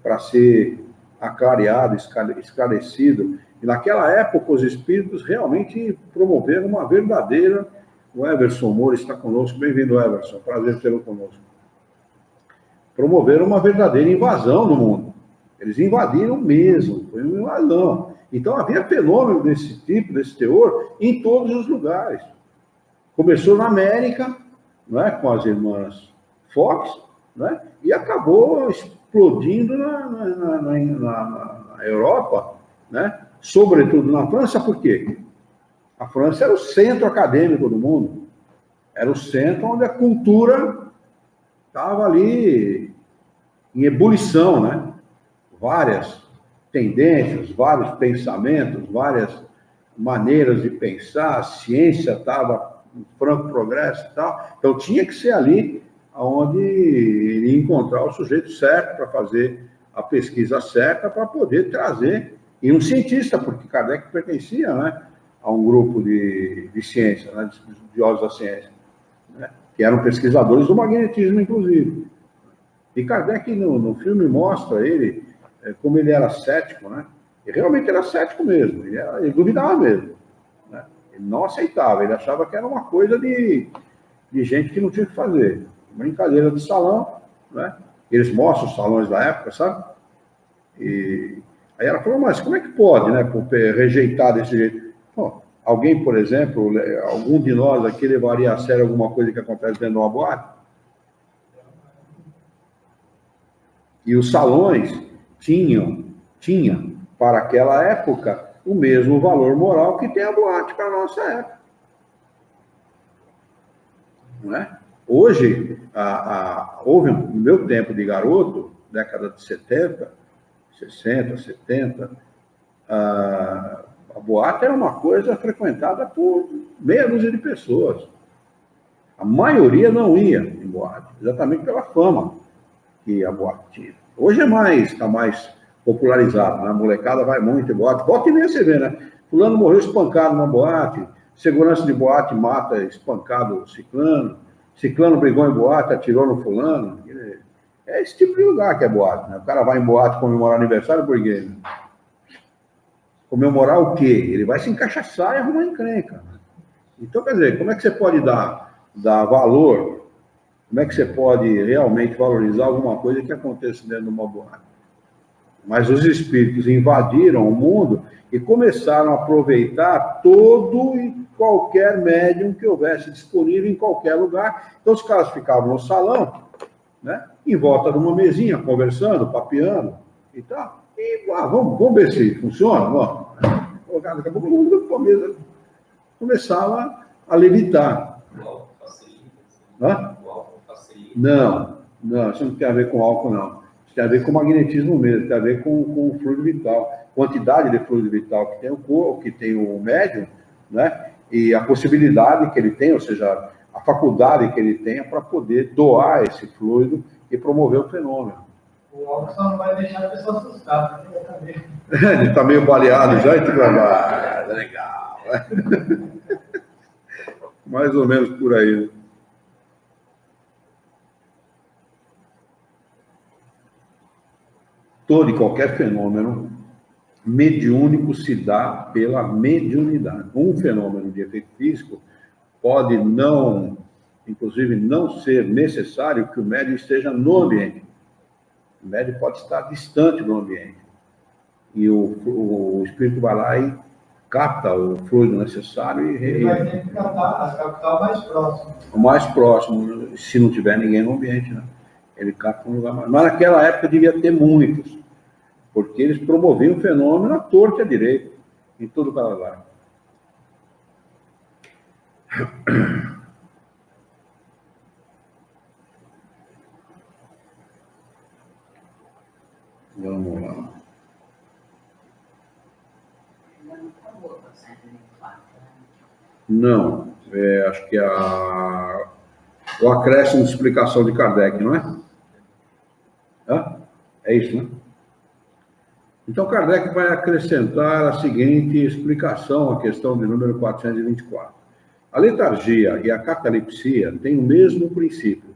para ser aclareado, esclarecido. E naquela época, os espíritos realmente promoveram uma verdadeira... O Everson Moura está conosco. Bem-vindo, Everson. Prazer tê-lo conosco. Promoveram uma verdadeira invasão no mundo. Eles invadiram mesmo, foi uma invasão. Então, havia fenômeno desse tipo, desse teor, em todos os lugares. Começou na América, não é, com as irmãs Fox, não é, e acabou explodindo na Europa, né, sobretudo na França. Por quê? A França era o centro acadêmico do mundo, era o centro onde a cultura estava ali em ebulição, né? Várias tendências, vários pensamentos, várias maneiras de pensar, a ciência estava um franco progresso e tal. Então, tinha que ser ali onde ele ia encontrar o sujeito certo para fazer a pesquisa certa, para poder trazer, e um cientista, porque Kardec pertencia, né, a um grupo de ciência, né, de estudiosos da ciência, né, que eram pesquisadores do magnetismo, inclusive. E Kardec, no filme, mostra ele como ele era cético, né? E realmente era cético mesmo, ele duvidava mesmo, né? Ele não aceitava, ele achava que era uma coisa de gente que não tinha o que fazer. Brincadeira de salão, né? Eles mostram os salões da época, sabe? E aí ela falou, mas como é que pode, né? Rejeitar desse jeito? Bom, alguém, por exemplo, algum de nós aqui levaria a sério alguma coisa que acontece dentro de uma boate? E os salões tinha para aquela época o mesmo valor moral que tem a boate para a nossa época. Não é? Hoje, houve, no meu tempo de garoto, década de 70, 60, 70, a boate era uma coisa frequentada por meia dúzia de pessoas. A maioria não ia em boate, exatamente pela fama que a boate tinha. Hoje está mais popularizado, né? A molecada vai muito em boate. Volta e meia você vê, né? Fulano morreu espancado numa boate, segurança de boate mata espancado ciclano, ciclano brigou em boate, atirou no fulano. É esse tipo de lugar que é boate, né? O cara vai em boate comemorar aniversário por quê? Comemorar o quê? Ele vai se encaixaçar e arrumar encrenca. Né? Então, quer dizer, como é que você pode dar valor? Como é que você pode realmente valorizar alguma coisa que acontece dentro de uma boate? Mas os espíritos invadiram o mundo e começaram a aproveitar todo e qualquer médium que houvesse disponível em qualquer lugar. Então os caras ficavam no salão, né, em volta de uma mesinha, conversando, papeando e tal. E vamos ver se funciona. Vamos. Daqui a pouco o mundo começava a levitar. Hã? Não, isso não tem a ver com álcool, não. Isso tem a ver com magnetismo mesmo, tem a ver com o fluido vital. Quantidade de fluido vital que tem o corpo, que tem o médium, né? E a possibilidade que ele tem, ou seja, a faculdade que ele tenha para poder doar esse fluido e promover o fenômeno.
O álcool só não vai deixar a pessoa assustada, né?
Ele está meio baleado já, e tudo legal. Mais ou menos por aí. Todo e qualquer fenômeno mediúnico se dá pela mediunidade. Um fenômeno de efeito físico pode não, inclusive, não ser necessário que o médium esteja no ambiente. O médium pode estar distante do ambiente. E o espírito vai lá e capta o fluido necessário e...
Ele vai ter que captar mais próximo.
O mais próximo, se não tiver ninguém no ambiente, né? Ele capta um lugar mais... Mas naquela época devia ter muitos, porque eles promoviam o fenômeno à torta e à direita, em todo o Canadá. Vamos lá. Não, acho que o acréscimo de explicação de Kardec, não é? É isso, né? Então, Kardec vai acrescentar a seguinte explicação à questão de número 424. A letargia e a catalepsia têm o mesmo princípio,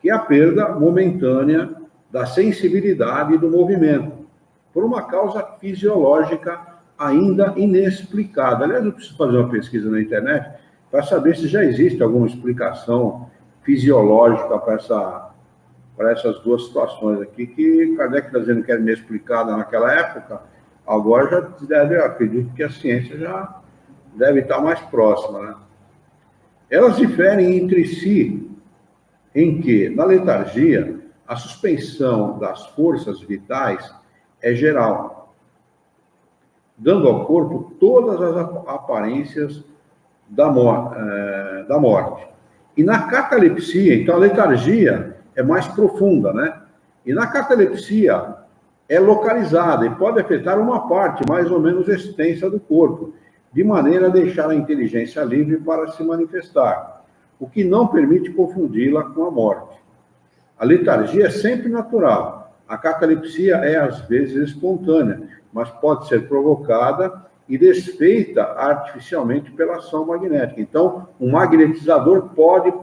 que é a perda momentânea da sensibilidade e do movimento, por uma causa fisiológica ainda inexplicada. Aliás, eu preciso fazer uma pesquisa na internet para saber se já existe alguma explicação fisiológica para essas duas situações aqui, que Kardec está dizendo que era inexplicada naquela época, agora já deve, acredito que a ciência já deve estar mais próxima, né? Elas diferem entre si em que, na letargia, a suspensão das forças vitais é geral, dando ao corpo todas as aparências da morte. E na catalepsia, então a letargia é mais profunda, né? E na catalepsia é localizada e pode afetar uma parte mais ou menos extensa do corpo, de maneira a deixar a inteligência livre para se manifestar, o que não permite confundi-la com a morte. A letargia é sempre natural. A catalepsia é, às vezes, espontânea, mas pode ser provocada e desfeita artificialmente pela ação magnética. Então, um magnetizador pode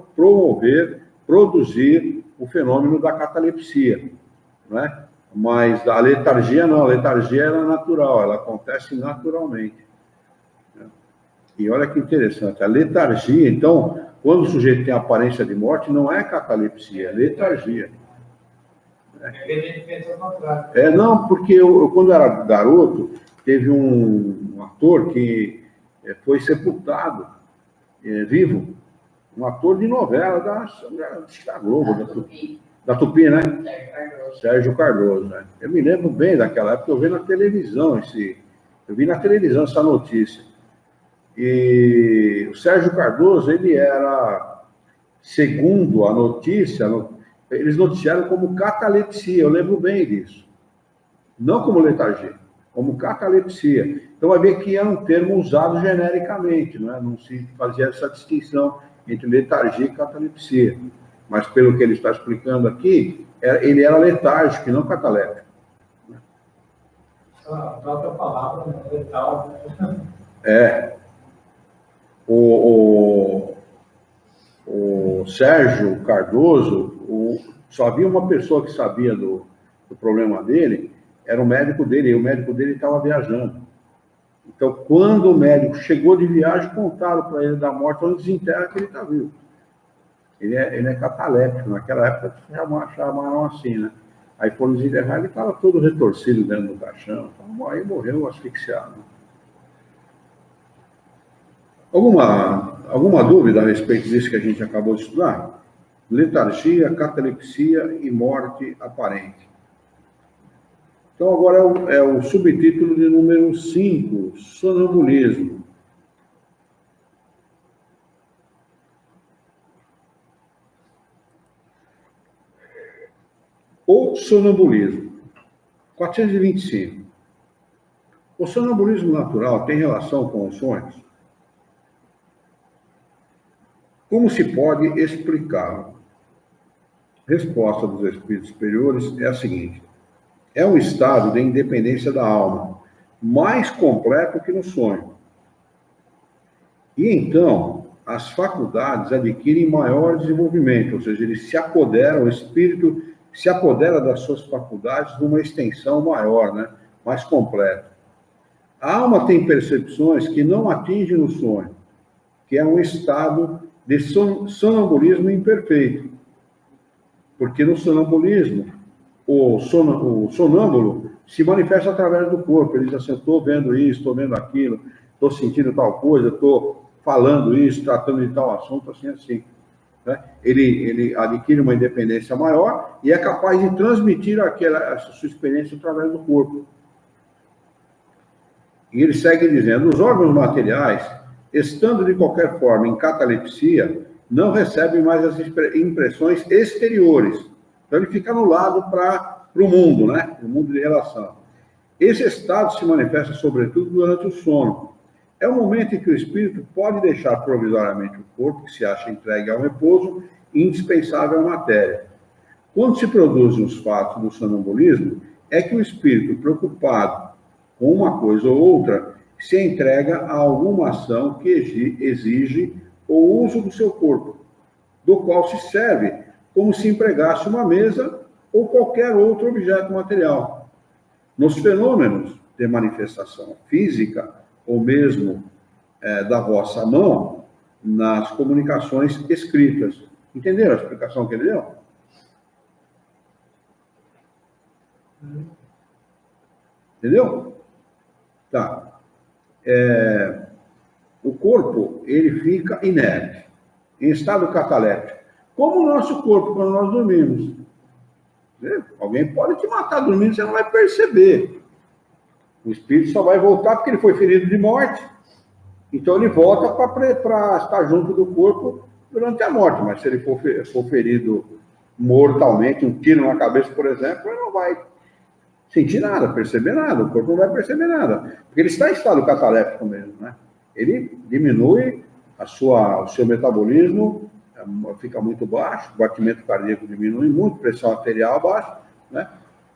produzir o fenômeno da catalepsia, não é? Mas a letargia não, a letargia ela é natural, ela acontece naturalmente. E olha que interessante, a letargia, então, quando o sujeito tem aparência de morte, não é catalepsia, é letargia. Não, porque eu quando era garoto, teve um ator que foi sepultado, vivo, um ator de novela da Globo, da Tupi, né? Sérgio Cardoso, né? Eu me lembro bem daquela época, eu vi na televisão essa notícia. E o Sérgio Cardoso, ele era, segundo a notícia, eles noticiaram como catalepsia, eu lembro bem disso. Não como letargia, como catalepsia. Então, vai ver que é um termo usado genericamente, não é? Não se fazia essa distinção entre letargia e catalepsia. Mas, pelo que ele está explicando aqui, ele era letárgico e não cataléptico.
A própria palavra é letal.
O Sérgio Cardoso, só havia uma pessoa que sabia do problema dele, era o médico dele, e o médico dele estava viajando. Então, quando o médico chegou de viagem, contaram para ele da morte, onde desenterra que ele está vivo. Ele é cataléptico, naquela época chamaram assim, né? Aí foram desenterrar, ele estava todo retorcido dentro do caixão, então, aí morreu asfixiado. Alguma dúvida a respeito disso que a gente acabou de estudar? Letargia, catalepsia e morte aparente. Então, agora é o subtítulo de número 5, sonambulismo. O sonambulismo. 425. O sonambulismo natural tem relação com os sonhos? Como se pode explicá-lo? Resposta dos espíritos superiores é a seguinte: é um estado de independência da alma, mais completo que no sonho. E então, as faculdades adquirem maior desenvolvimento, ou seja, ele se apodera, o espírito se apodera das suas faculdades numa extensão maior, né? Mais completa. A alma tem percepções que não atinge no sonho, que é um estado de sonambulismo imperfeito. Porque no sonambulismo, o sonâmbulo se manifesta através do corpo. Ele diz assim: estou vendo isso, estou vendo aquilo, estou sentindo tal coisa, estou falando isso, tratando de tal assunto, assim. Né? Ele adquire uma independência maior e é capaz de transmitir essa sua experiência através do corpo. E ele segue dizendo: os órgãos materiais, estando de qualquer forma em catalepsia, não recebem mais as impressões exteriores. Então ele fica anulado para o mundo, né? O mundo de relação. Esse estado se manifesta sobretudo durante o sono. É o momento em que o espírito pode deixar provisoriamente o corpo, que se acha entregue ao repouso, indispensável à matéria. Quando se produzem os fatos do sonambulismo, é que o espírito, preocupado com uma coisa ou outra, se entrega a alguma ação que exige o uso do seu corpo, do qual se serve como se empregasse uma mesa ou qualquer outro objeto material. Nos fenômenos de manifestação física, ou mesmo da vossa mão, nas comunicações escritas. Entenderam a explicação que ele deu? Entendeu? Tá. O corpo, ele fica inerte, em estado cataléptico, como o nosso corpo quando nós dormimos. Alguém pode te matar dormindo, você não vai perceber. O espírito só vai voltar porque ele foi ferido de morte. Então ele volta para estar junto do corpo durante a morte. Mas se ele for ferido mortalmente, um tiro na cabeça, por exemplo, ele não vai sentir nada, perceber nada. O corpo não vai perceber nada. Porque ele está em estado cataléptico mesmo, né? ele diminui o seu metabolismo, fica muito baixo, o batimento cardíaco diminui muito, pressão arterial baixa, né?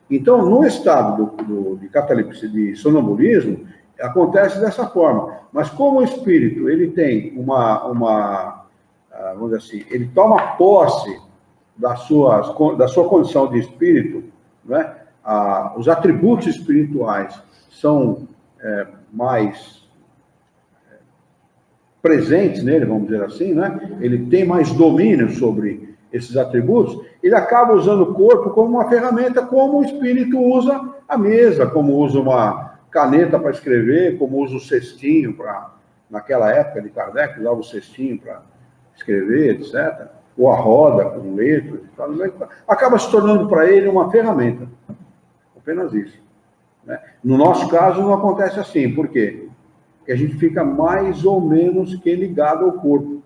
Então, no estado de catalepsia, de sonambulismo, acontece dessa forma. Mas como o espírito, ele tem vamos dizer assim, ele toma posse da sua condição de espírito, né? Os atributos espirituais são mais presentes nele, vamos dizer assim, né? Ele tem mais domínio sobre esses atributos, ele acaba usando o corpo como uma ferramenta, como o espírito usa a mesa, como usa uma caneta para escrever, como usa o cestinho para, naquela época de Kardec, usava o cestinho para escrever, etc., ou a roda com letras e tal, acaba se tornando para ele uma ferramenta. Apenas isso, né? No nosso caso, não acontece assim. Por quê? Porque a gente fica mais ou menos que ligado ao corpo.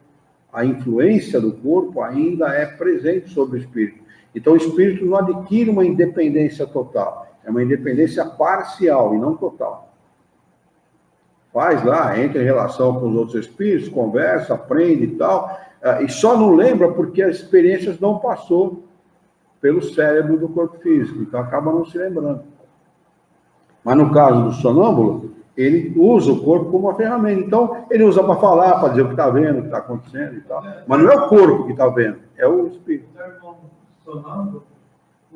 A influência do corpo ainda é presente sobre o espírito. Então, o espírito não adquire uma independência total. É uma independência parcial e não total. Faz lá, entra em relação com os outros espíritos, conversa, aprende e tal, e só não lembra porque as experiências não passou pelo cérebro do corpo físico, então acaba não se lembrando. Mas no caso do sonâmbulo, ele usa o corpo como uma ferramenta. Então, ele usa para falar, para dizer o que está vendo, o que está acontecendo e tal. Mas não é o corpo que está vendo, é o espírito.
O irmão sonâmbulo,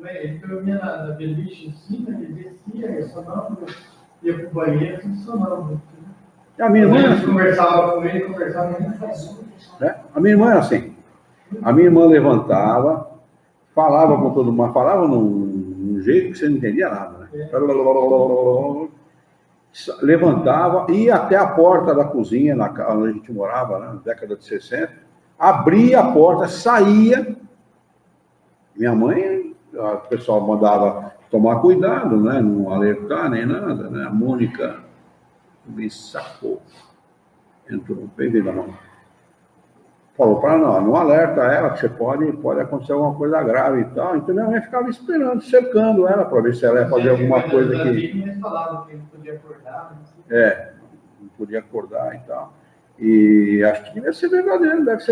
ele dormia na beliche em cima, ele descia, sonâmbulo, ia para o banheiro, tudo sonâmbulo.
A minha irmã
conversava com ele,
a minha irmã era assim. A minha irmã levantava, falava com todo mundo, falava num jeito que você não entendia nada, né? Levantava, ia até a porta da cozinha, onde a gente morava, né, na década de 60, abria a porta, saía. Minha mãe, o pessoal mandava tomar cuidado, né, não alertar nem nada, né? A Mônica me sacou, entrou no peito da mão. Falou para não alerta ela, que você pode acontecer alguma coisa grave e tal. Então minha mãe ficava esperando, cercando ela, para ver se ela ia fazer alguma coisa que...
não podia acordar.
Não podia acordar e tal. E acho que deve ser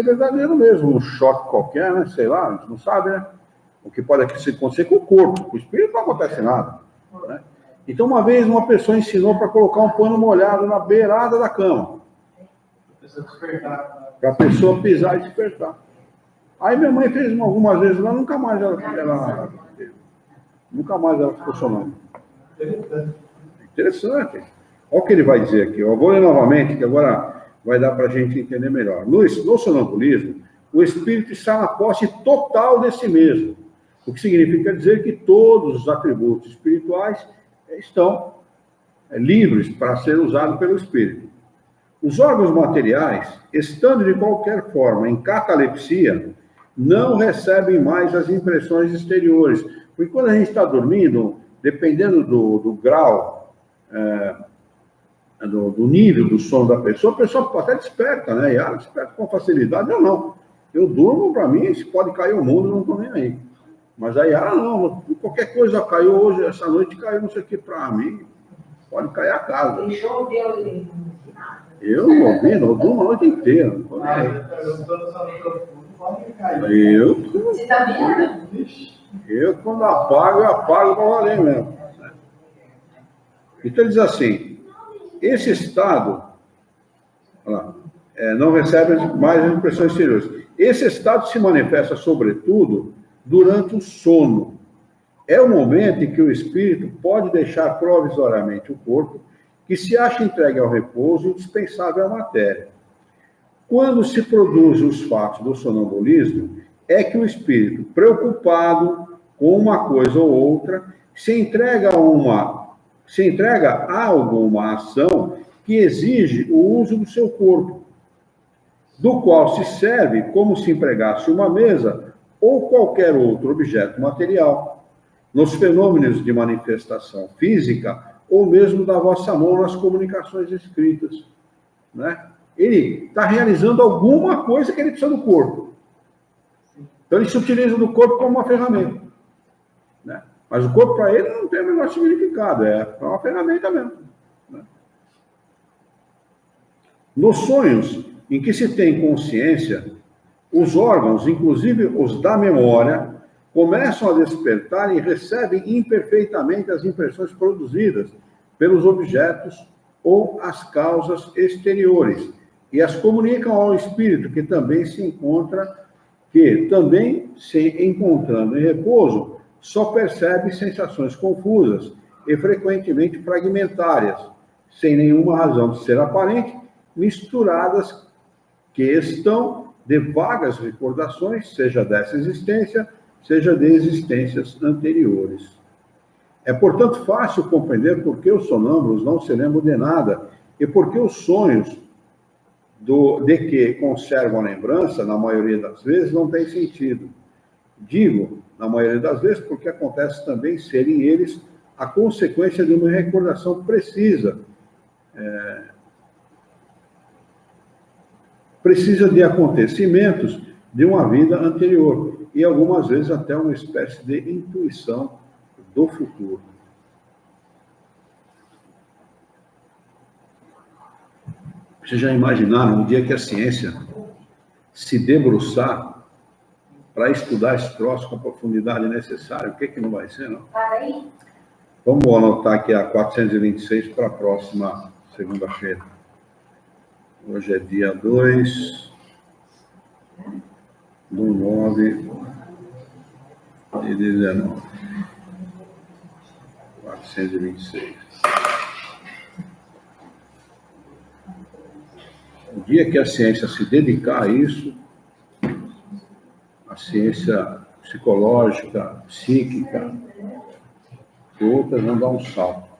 verdadeiro mesmo, um choque qualquer, né? Sei lá, a gente não sabe, né? O que pode acontecer com o corpo, com o espírito não acontece nada, né? Então, uma vez, uma pessoa ensinou para colocar um pano molhado na beirada da cama. Para a pessoa pisar e despertar. Aí minha mãe fez algumas vezes lá, nunca mais ela ficou sonâmbula. Interessante. Olha o que ele vai dizer aqui. Eu vou ler novamente, que agora vai dar para a gente entender melhor. No sonambulismo, o espírito está na posse total de si mesmo. O que significa dizer que todos os atributos espirituais estão livres para ser usados pelo espírito. Os órgãos materiais, estando de qualquer forma em catalepsia, não recebem mais as impressões exteriores. Porque quando a gente está dormindo, dependendo do grau, do nível do sono da pessoa, a pessoa até desperta, né? E ela desperta com facilidade. Eu não. Eu durmo, para mim, se pode cair o mundo, eu não estou nem aí. Mas aí ela não. Qualquer coisa caiu hoje, essa noite caiu, não sei o que, para mim, pode cair a casa. Eu não ouvi, não, eu durmo a noite inteira. Eu, quando apago, eu apago para valer mesmo. Então, ele diz assim, esse estado não recebe mais as impressões exteriores. Esse estado se manifesta, sobretudo, durante o sono. É o momento em que o espírito pode deixar provisoriamente o corpo, que se acha entregue ao repouso indispensável à matéria. Quando se produzem os fatos do sonambulismo, é que o espírito, preocupado com uma coisa ou outra, se entrega a alguma ação que exige o uso do seu corpo, do qual se serve como se empregasse uma mesa ou qualquer outro objeto material, nos fenômenos de manifestação física ou mesmo da vossa mão nas comunicações escritas, né? Ele está realizando alguma coisa que ele precisa do corpo. Então ele se utiliza do corpo como uma ferramenta, né? Mas o corpo para ele não tem o menor significado, é uma ferramenta mesmo, né? Nos sonhos em que se tem consciência, os órgãos, inclusive os da memória, começam a despertar e recebem imperfeitamente as impressões produzidas pelos objetos ou as causas exteriores, e as comunicam ao espírito, que também se encontrando em repouso, só percebe sensações confusas e frequentemente fragmentárias, sem nenhuma razão de ser aparente, misturadas, que estão de vagas recordações, seja dessa existência, seja de existências anteriores. É, portanto, fácil compreender por que os sonâmbulos não se lembram de nada e por que os sonhos de que conservam a lembrança, na maioria das vezes, não têm sentido. Digo, na maioria das vezes, porque acontece também serem eles a consequência de uma recordação precisa de acontecimentos de uma vida anterior, e algumas vezes até uma espécie de intuição do futuro. Vocês já imaginaram um dia que a ciência se debruçar para estudar esse troço com a profundidade necessária? O que não vai ser, não? Vamos anotar aqui a 426 para a próxima segunda-feira. Hoje é dia 2/9/19. 426. O dia que a ciência se dedicar a isso, a ciência psicológica, psíquica, e outras vão dar um salto.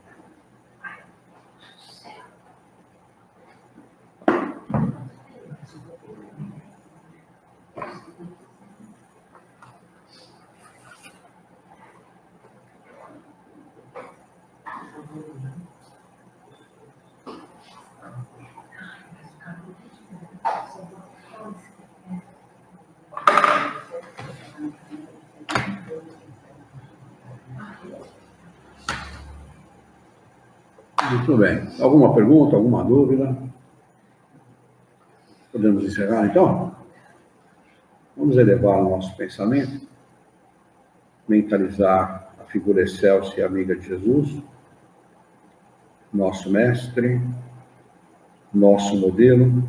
Muito bem. Alguma pergunta, alguma dúvida? Podemos encerrar, então? Vamos elevar o nosso pensamento, mentalizar a figura excelsa e amiga de Jesus, nosso mestre, nosso modelo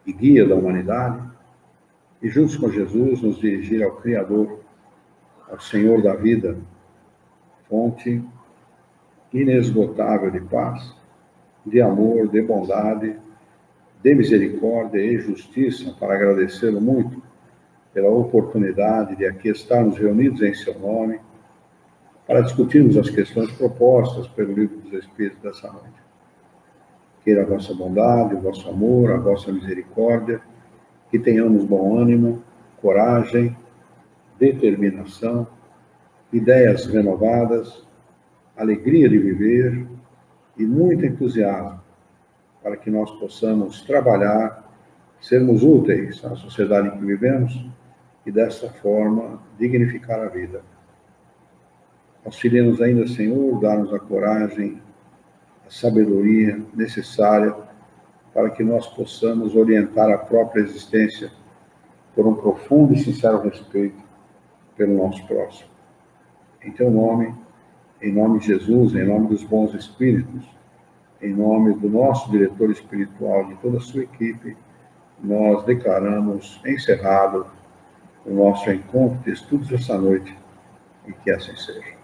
e guia da humanidade, e juntos com Jesus nos dirigir ao Criador, ao Senhor da vida, fonte inesgotável de paz, de amor, de bondade, de misericórdia e justiça, para agradecê-lo muito pela oportunidade de aqui estarmos reunidos em seu nome, para discutirmos as questões propostas pelo Livro dos Espíritos dessa noite. Queira a vossa bondade, o vosso amor, a vossa misericórdia, que tenhamos bom ânimo, coragem, determinação, ideias renovadas, alegria de viver e muito entusiasmo, para que nós possamos trabalhar, sermos úteis à sociedade em que vivemos e, dessa forma, dignificar a vida. Auxilia-nos ainda, Senhor, dar-nos a coragem, a sabedoria necessária para que nós possamos orientar a própria existência por um profundo e sincero respeito pelo nosso próximo. Em teu nome, em nome de Jesus, em nome dos bons espíritos, em nome do nosso diretor espiritual e de toda a sua equipe, nós declaramos encerrado o nosso encontro de estudos essa noite, e que assim seja.